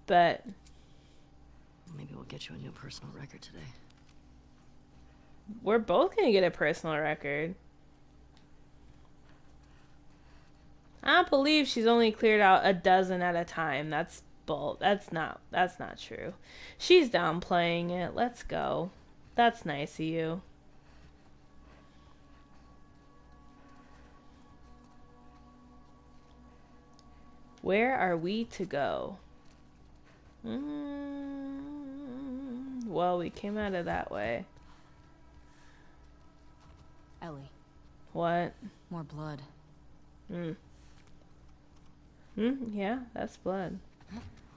But Maybe we'll get you a new personal record today. we're both going to get a personal record. I don't believe she's only cleared out a dozen at a time. That's bull. That's not true. She's downplaying it. Let's go. That's nice of you. Where are we to go? Well, we came out of that way. Ellie. What? More blood. Yeah, that's blood.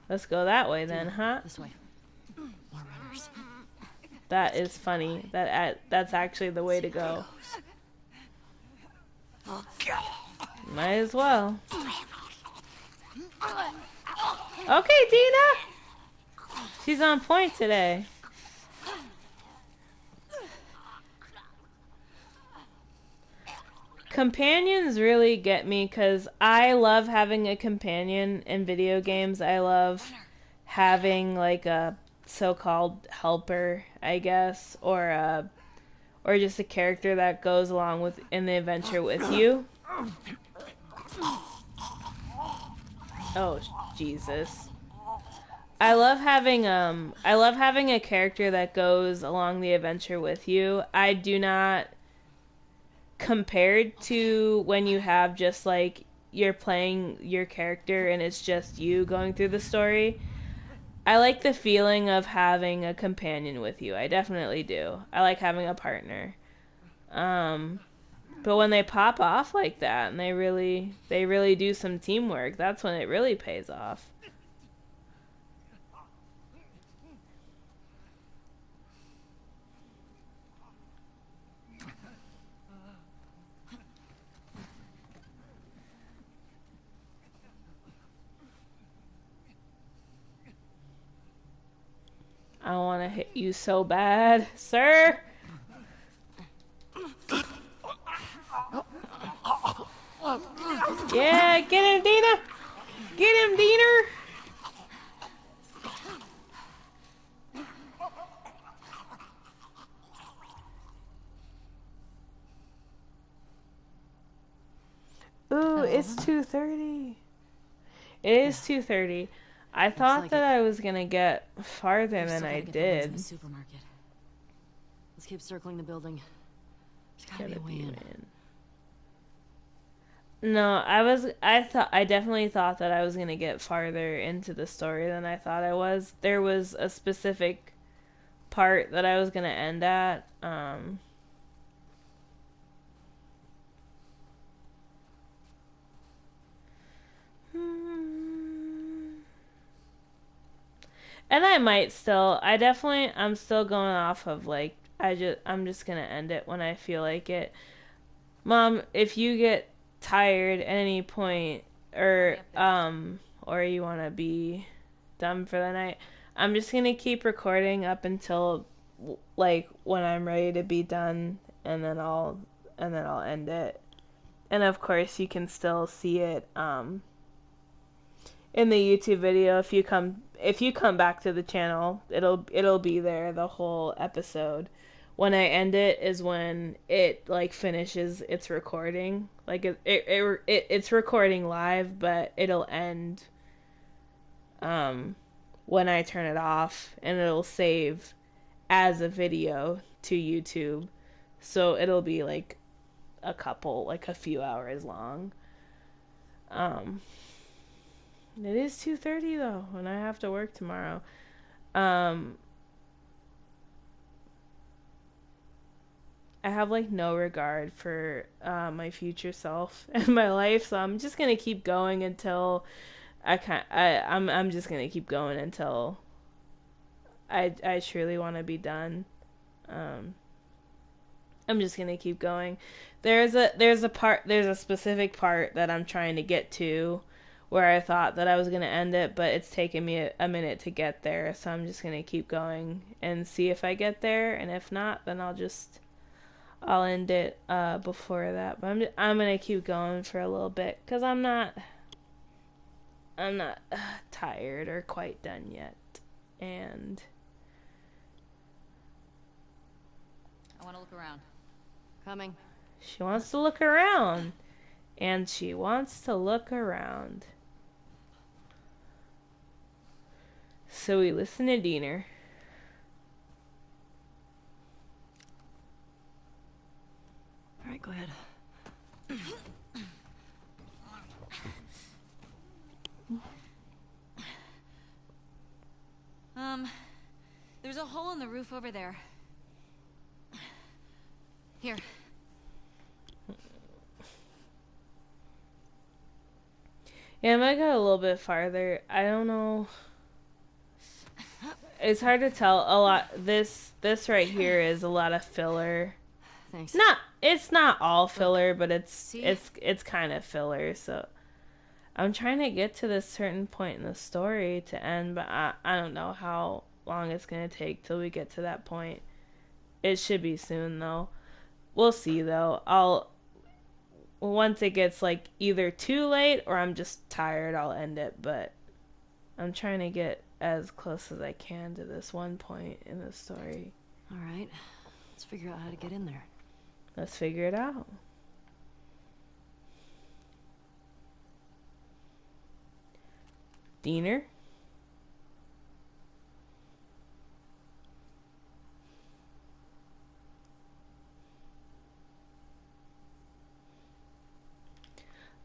Let's go that way then, huh? This way. More runners. That is funny. That's actually the way to go. Might as well. Okay, Dina. She's on point today. Companions really get me because I love having a companion in video games. I love having like a so-called helper, I guess, or just a character that goes along with in the adventure with you. Oh, Jesus. I love having a character that goes along the adventure with you. I do not, compared to when you have just like you're playing your character and it's just you going through the story. I like the feeling of having a companion with you. I definitely do. I like having a partner. But when they pop off like that and they really do some teamwork, that's when it really pays off. I want to hit you so bad, sir. Yeah, get him, Dina. Get him, Diener. Ooh, it's 2:30. It is 2:30. I thought like that I was gonna get farther We've than still I gotta get the ones in did. the supermarket. Let's keep circling the building. There's gotta be a Gotta way be, in. man. No, I definitely thought that I was gonna get farther into the story than I thought I was. There was a specific part that I was gonna end at. And I might still. I'm still going off of like I'm just gonna end it when I feel like it. Mom, if you get tired at any point or you want to be done for the night, I'm just gonna keep recording up until like when I'm ready to be done, and then I'll end it. And of course, you can still see it in the YouTube video. If you come back to the channel, it'll be there, the whole episode. When I end it is when it like finishes its recording. Like it's recording live, but it'll end when I turn it off, and it'll save as a video to YouTube. So it'll be like a few hours long. It is 2:30 though, and I have to work tomorrow. I have like no regard for my future self and my life, so I'm just gonna keep going until I'm just gonna keep going until I truly want to be done. I'm just gonna keep going. There's a specific part that I'm trying to get to where I thought that I was gonna end it, but it's taken me a minute to get there, so I'm just gonna keep going and see if I get there, and if not, then I'll end it before that. But I'm gonna keep going for a little bit because I'm not tired or quite done yet, and I want to look around. Coming. she wants to look around, and she wants to look around. So we listen to Diener. All right, go ahead. There's a hole in the roof over there. Here. Yeah, I might go a little bit farther. I don't know. It's hard to tell. A lot. This right here is a lot of filler. Thanks. It's not all filler, but it's kind of filler. So I'm trying to get to this certain point in the story to end, but I don't know how long it's gonna take till we get to that point. It should be soon though. We'll see though. Once it gets like either too late or I'm just tired, I'll end it, but I'm trying to get as close as I can to this one point in the story. All right. Let's figure out how to get in there. Let's figure it out. Diener?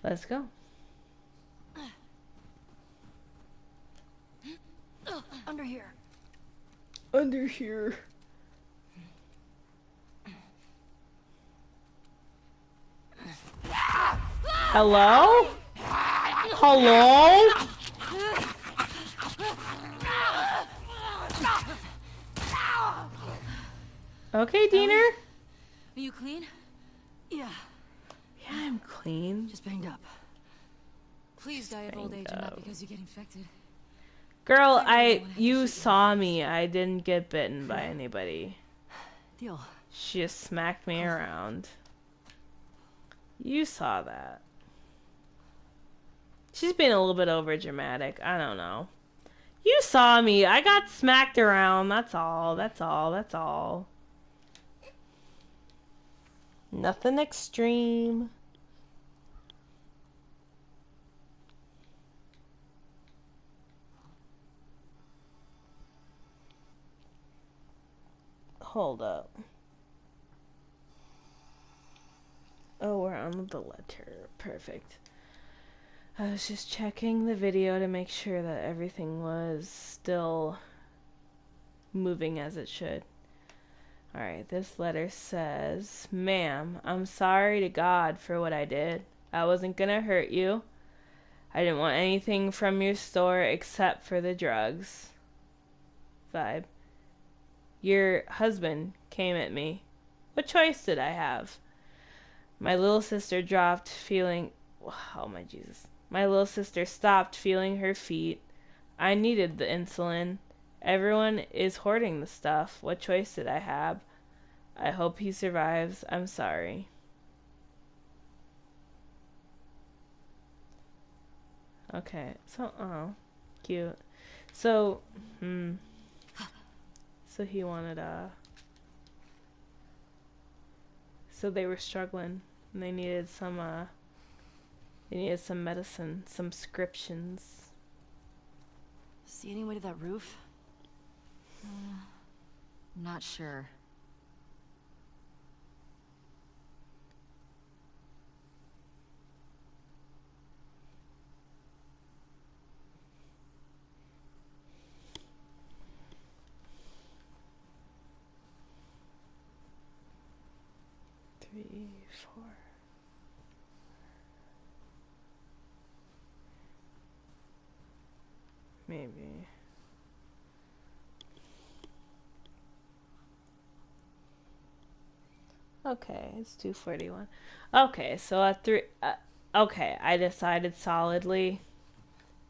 Let's go. Under here. Under here. Hello? Hello? Okay, Diener. Are you clean? Yeah. Yeah, I'm clean. Just banged up. Please die of old age and not because you get infected. Girl, you saw me. I didn't get bitten by anybody. Deal. She just smacked me around. You saw that. She's being a little bit over dramatic. I don't know. You saw me. I got smacked around. That's all. That's all. That's all. Nothing extreme. Hold up. Oh, we're on the letter. Perfect. I was just checking the video to make sure that everything was still moving as it should. Alright, this letter says, "Ma'am, I'm sorry to God for what I did. I wasn't gonna hurt you. I didn't want anything from your store except for the drugs." Vibe. "Your husband came at me. What choice did I have? My little sister dropped feeling... Oh my Jesus. My little sister stopped feeling her feet. I needed the insulin. Everyone is hoarding the stuff. What choice did I have? I hope he survives. I'm sorry." Okay, so, oh, cute. So, so he wanted, so they were struggling, and they needed some medicine, some prescriptions. See any way to that roof? Not sure. Three, four. Maybe. Okay, it's 2:41. Okay, so at 3, okay, I decided solidly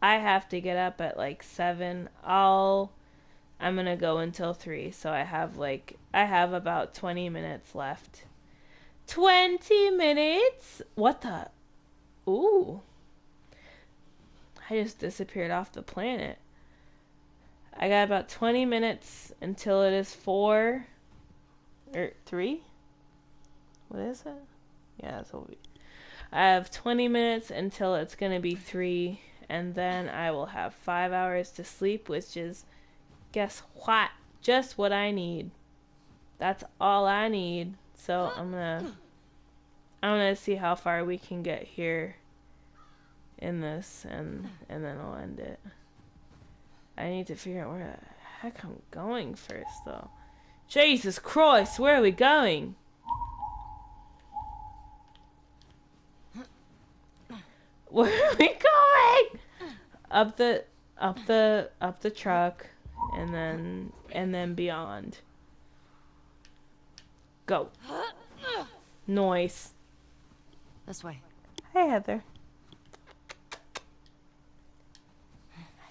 I have to get up at like 7. I'm gonna go until 3, so I have about 20 minutes left. 20 minutes? What the? Ooh. I just disappeared off the planet. I got about 20 minutes until it is 4 or 3. What is it? Yeah, that's what I have 20 minutes until it's going to be 3, and then I will have 5 hours to sleep, which is, guess what? Just what I need. That's all I need. So I'm gonna see how far we can get here in this, and then I'll end it. I need to figure out where the heck I'm going first, though. Jesus Christ, where are we going? Where are we going? Up the truck, and then beyond. Go. Noise. This way. Hey, Heather.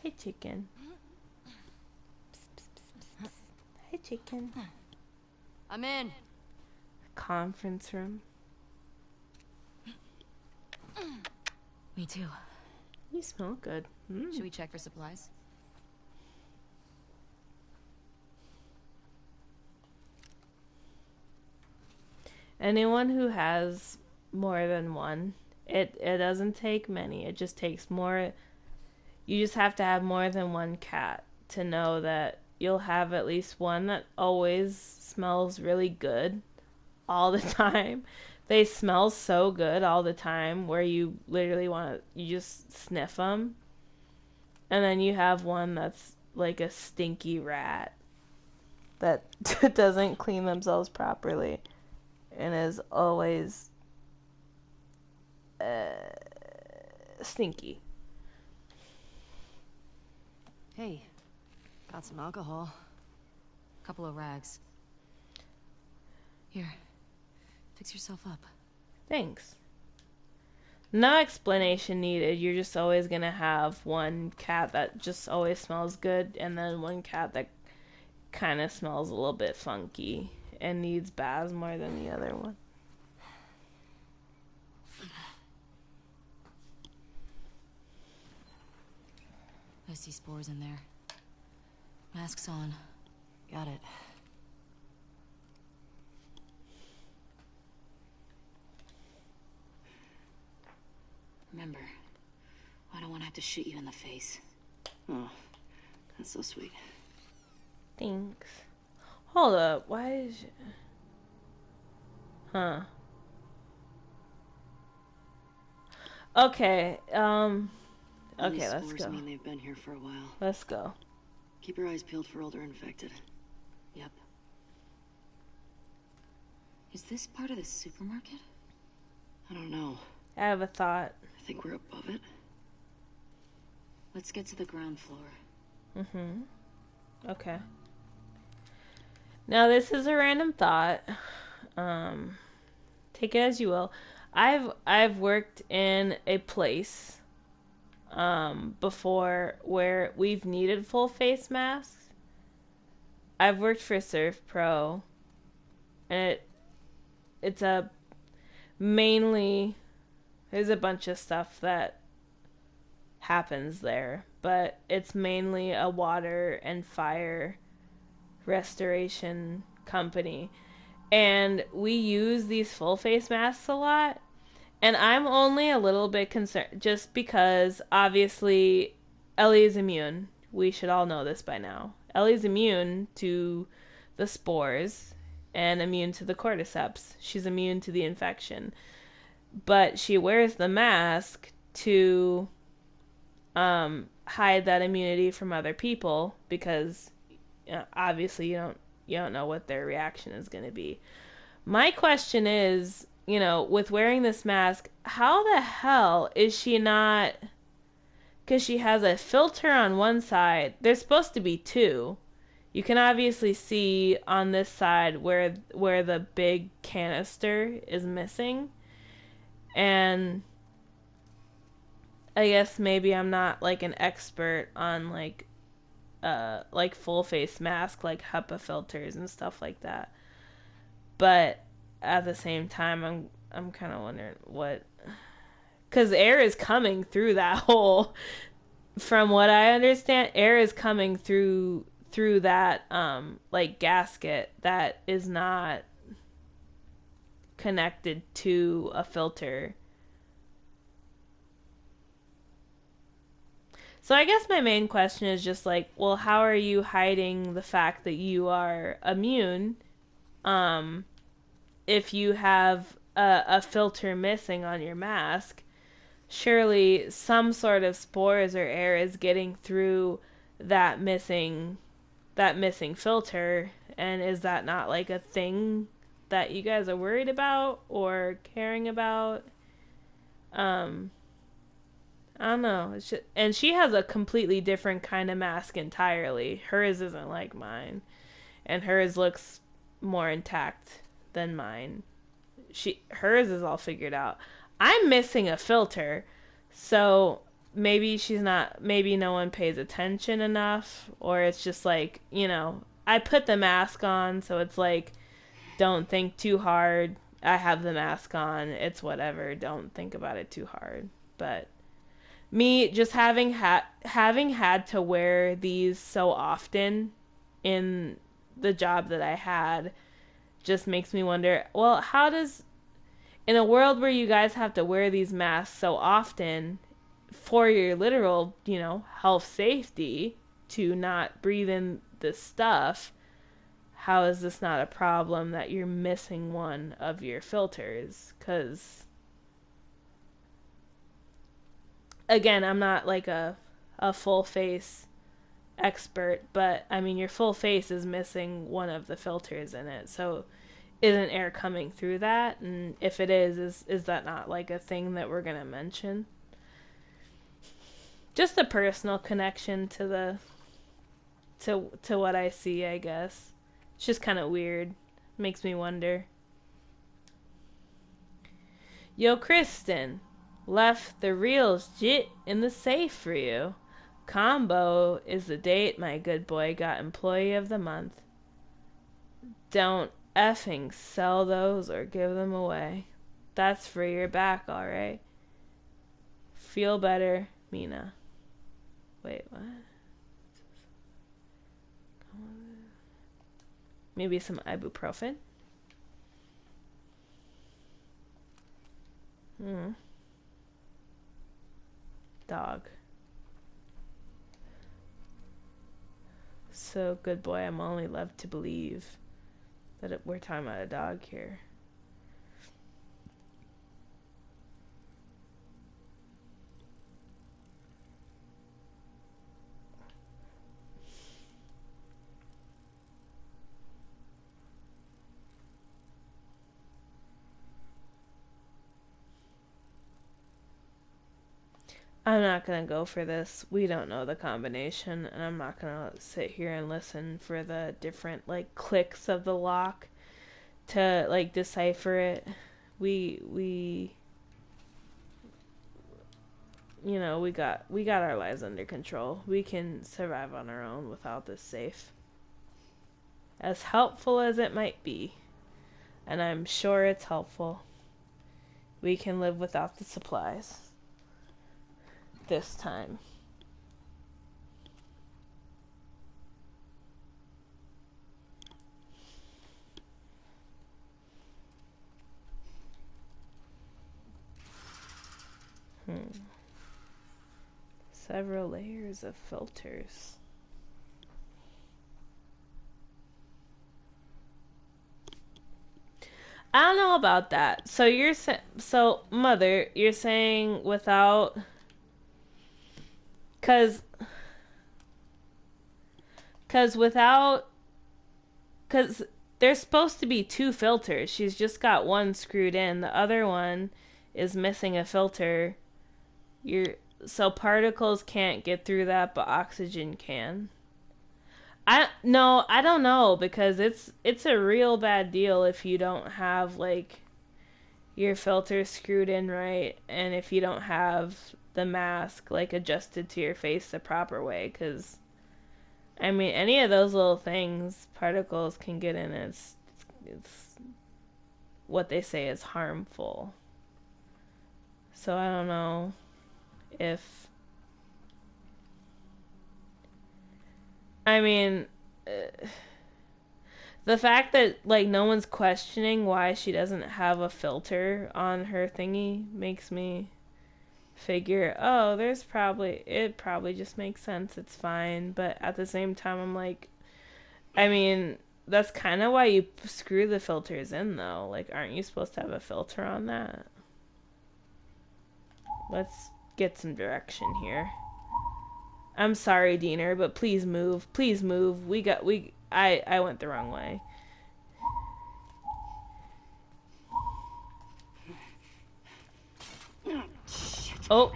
Hey, chicken. Hi, chicken. I'm in. Conference room. Me too. You smell good. Should we check for supplies? Anyone who has more than one, it doesn't take many. It just takes more. You just have to have more than one cat to know that you'll have at least one that always smells really good all the time. They smell so good all the time where you literally you just sniff them. And then you have one that's like a stinky rat that doesn't clean themselves properly and is always stinky. Hey, got some alcohol. Couple of rags. Here, fix yourself up. Thanks. No explanation needed. You're just always gonna have one cat that just always smells good, and then one cat that kind of smells a little bit funky and needs baths more than the other one. I see spores in there. Masks on. Got it. Remember, I don't want to have to shoot you in the face. Oh, that's so sweet. Thanks. Hold up. Why is it... Huh. Okay, okay, let's spores go. mean they've been here for a while. Let's go. Keep your eyes peeled for older infected. Yep. Is this part of the supermarket? I don't know. I have a thought. I think we're above it. Let's get to the ground floor. Okay. Now this is a random thought. Take it as you will. I've worked in a place before where we've needed full face masks. I've worked for Surf Pro, and it's a mainly there's a bunch of stuff that happens there, but it's mainly a water and fire restoration company. And we use these full face masks a lot. And I'm only a little bit concerned just because obviously Ellie is immune. We should all know this by now. Ellie's immune to the spores and immune to the cordyceps. She's immune to the infection. But she wears the mask to hide that immunity from other people because obviously you don't know what their reaction is going to be. My question is, with wearing this mask, how the hell is she not... Because she has a filter on one side. There's supposed to be two. You can obviously see on this side where the big canister is missing. And I guess maybe I'm not like an expert on like full face mask, like HEPA filters and stuff like that. But at the same time, I'm kind of wondering what, because air is coming through that hole. From what I understand, air is coming through that like gasket that is not connected to a filter. So I guess my main question is just like, well, how are you hiding the fact that you are immune if you have a filter missing on your mask? Surely some sort of spores or air is getting through that missing filter, and is that not like a thing that you guys are worried about or caring about? I don't know. It's just, and she has a completely different kind of mask entirely. Hers isn't like mine, and hers looks more intact than mine. Hers is all figured out. I'm missing a filter, so maybe no one pays attention enough, or it's just like, I I put the mask on, so it's like, don't think too hard. I have the mask on. It's whatever. Don't think about it too hard. But me just having had to wear these so often in the job that I had just makes me wonder, well, how does, in a world where you guys have to wear these masks so often for your literal, health safety to not breathe in this stuff, how is this not a problem that you're missing one of your filters? Because, again, I'm not like a full face expert, but I mean, your full face is missing one of the filters in it. So isn't air coming through that? And if it is that not like a thing that we're going to mention? Just a personal connection to what I see, I guess. It's just kind of weird. Makes me wonder. Yo, Kristen, left the reals jit in the safe for you. Combo is the date my good boy got Employee of the Month. Don't effing sell those or give them away. That's for your back, alright? Feel better, Mina. Wait, what? Maybe some ibuprofen? Dog. So, good boy, I'm only left to believe that we're talking about a dog here. I'm not going to go for this. We don't know the combination, and I'm not going to sit here and listen for the different, like, clicks of the lock to, like, decipher it. We got our lives under control. We can survive on our own without this safe. As helpful as it might be, and I'm sure it's helpful, we can live without the supplies. This time. Several layers of filters. I don't know about that. So Mother, you're saying without, cause there's supposed to be 2 filters. She's just got one screwed in. The other one is missing a filter. So particles can't get through that, but oxygen can. I don't know, because it's a real bad deal if you don't have, like, your filter screwed in right, and if you don't have the mask, like, adjusted to your face the proper way, because, I mean, any of those little things, particles can get in. It's what they say is harmful. So I don't know if, I mean, the fact that, like, no one's questioning why she doesn't have a filter on her thingy makes me figure, oh, it probably just makes sense, it's fine. But at the same time, I'm like, I mean, that's kind of why you screw the filters in, though. Like, aren't you supposed to have a filter on that? Let's get some direction here. I'm sorry, Diener, but please move. Please move. I went the wrong way. Oh.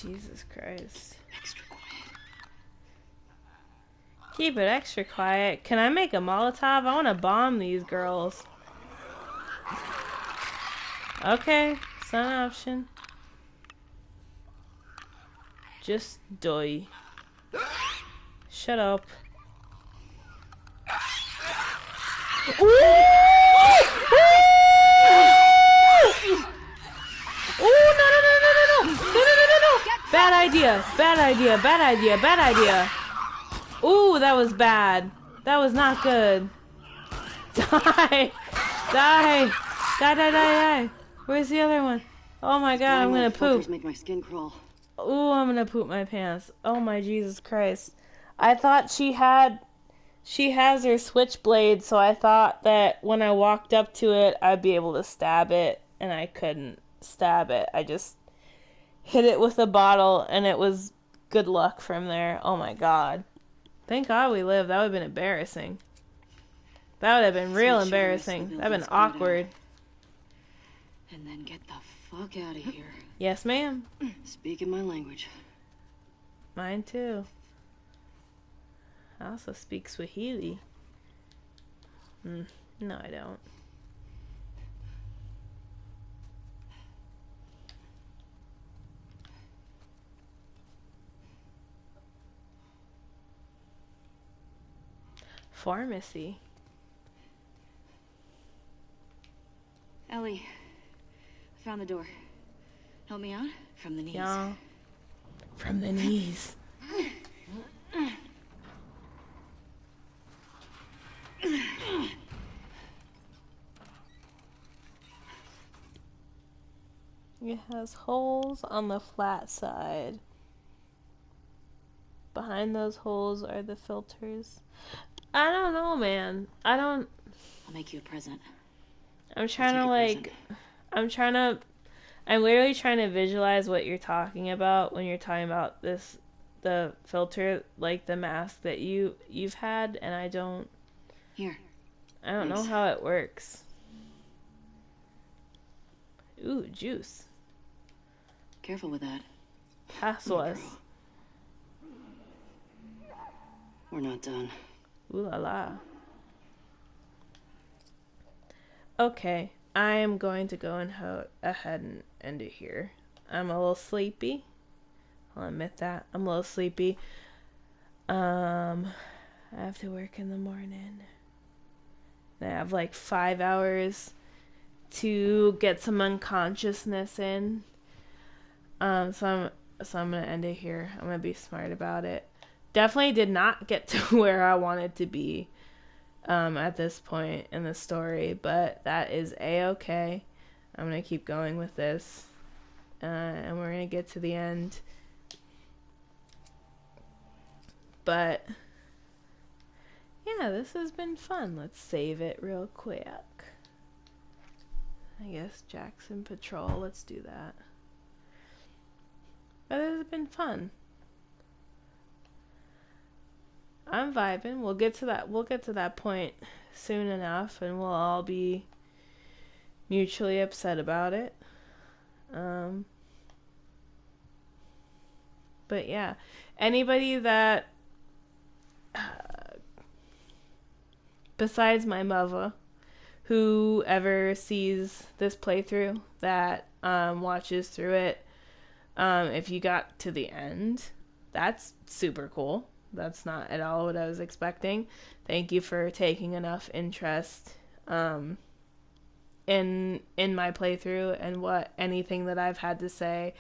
Jesus Christ. Keep it extra quiet. Can I make a Molotov? I want to bomb these girls. Okay, it's not an option. Just die. Shut up. Ooh! Ooh, no, no, no, no, no, no, no, no, no, no, no. Bad idea, bad idea, bad idea, bad idea. Ooh, that was bad. That was not good. Die, die, die, die, die, die. Where's the other one? Oh my god, I'm gonna poop. Make my skin crawl. Ooh, I'm gonna poop my pants. Oh my Jesus Christ. I thought she has her switchblade, so I thought that when I walked up to it, I'd be able to stab it, and I couldn't stab it. I just hit it with a bottle, and it was good luck from there. Oh my god. Thank God we lived. That would have been embarrassing. That would have been real embarrassing. That would have been awkward. And then get the fuck out of here. Yes, ma'am. Speaking my language. Mine too. I also speak Swahili. No, I don't. Pharmacy. Ellie, I found the door. Help me out? From the knees. Yeah. From the knees. It has holes on the flat side. Behind those holes are the filters. I don't know, man. I'll make you a present. I'm literally trying to visualize what you're talking about when you're talking about this, the filter, like the mask that you've had, and I don't know how it works. Ooh, juice. Careful with that. Pass us. We're not done. Ooh la la. Okay, I am going to go ahead and end it here. I'm a little sleepy. I'll admit that. I'm a little sleepy. I have to work in the morning. I have like 5 hours to get some unconsciousness in. So I'm gonna end it here. I'm gonna be smart about it. Definitely did not get to where I wanted to be at this point in the story, but that is a-okay. I'm gonna keep going with this, and we're gonna get to the end. But yeah, this has been fun. Let's save it real quick. I guess Jackson Patrol. Let's do that. But this has been fun. I'm vibing. We'll get to that point soon enough, and we'll all be mutually upset about it. But yeah, anybody that besides my mother, whoever sees this playthrough that watches through it, if you got to the end, that's super cool. That's not at all what I was expecting. Thank you for taking enough interest in my playthrough and anything that I've had to say,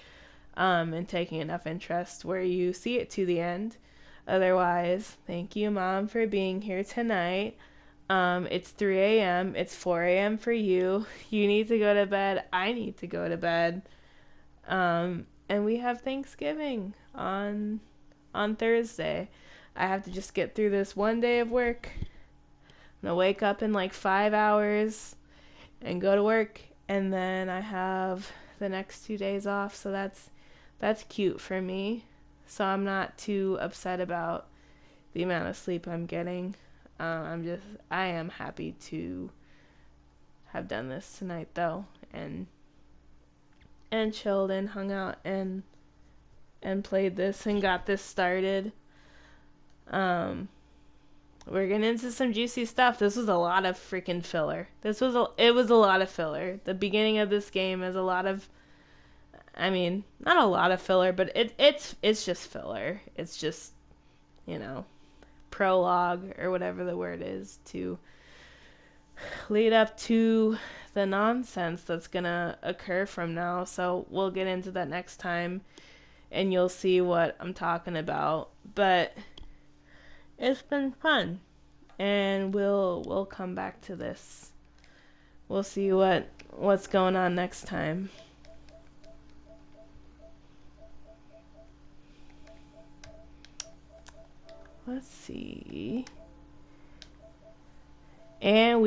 and taking enough interest where you see it to the end. Otherwise, thank you, Mom, for being here tonight. It's 3 a.m. It's 4 a.m. for you. You need to go to bed. I need to go to bed. And we have Thanksgiving on Thursday. I have to just get through this one day of work. I'm gonna wake up in like 5 hours and go to work, and then I have the next 2 days off, so that's cute for me. So I'm not too upset about the amount of sleep I'm getting. I am happy to have done this tonight though, and chilled and hung out and and played this and got this started. We're getting into some juicy stuff. This was a lot of freaking filler. It was a lot of filler. The beginning of this game is a lot of, I mean, not a lot of filler, but it's just filler. It's just, you know, prologue or whatever the word is to lead up to the nonsense that's gonna occur from now. So we'll get into that next time and you'll see what I'm talking about. But it's been fun, and we'll come back to this. We'll see what's going on next time. Let's see. And we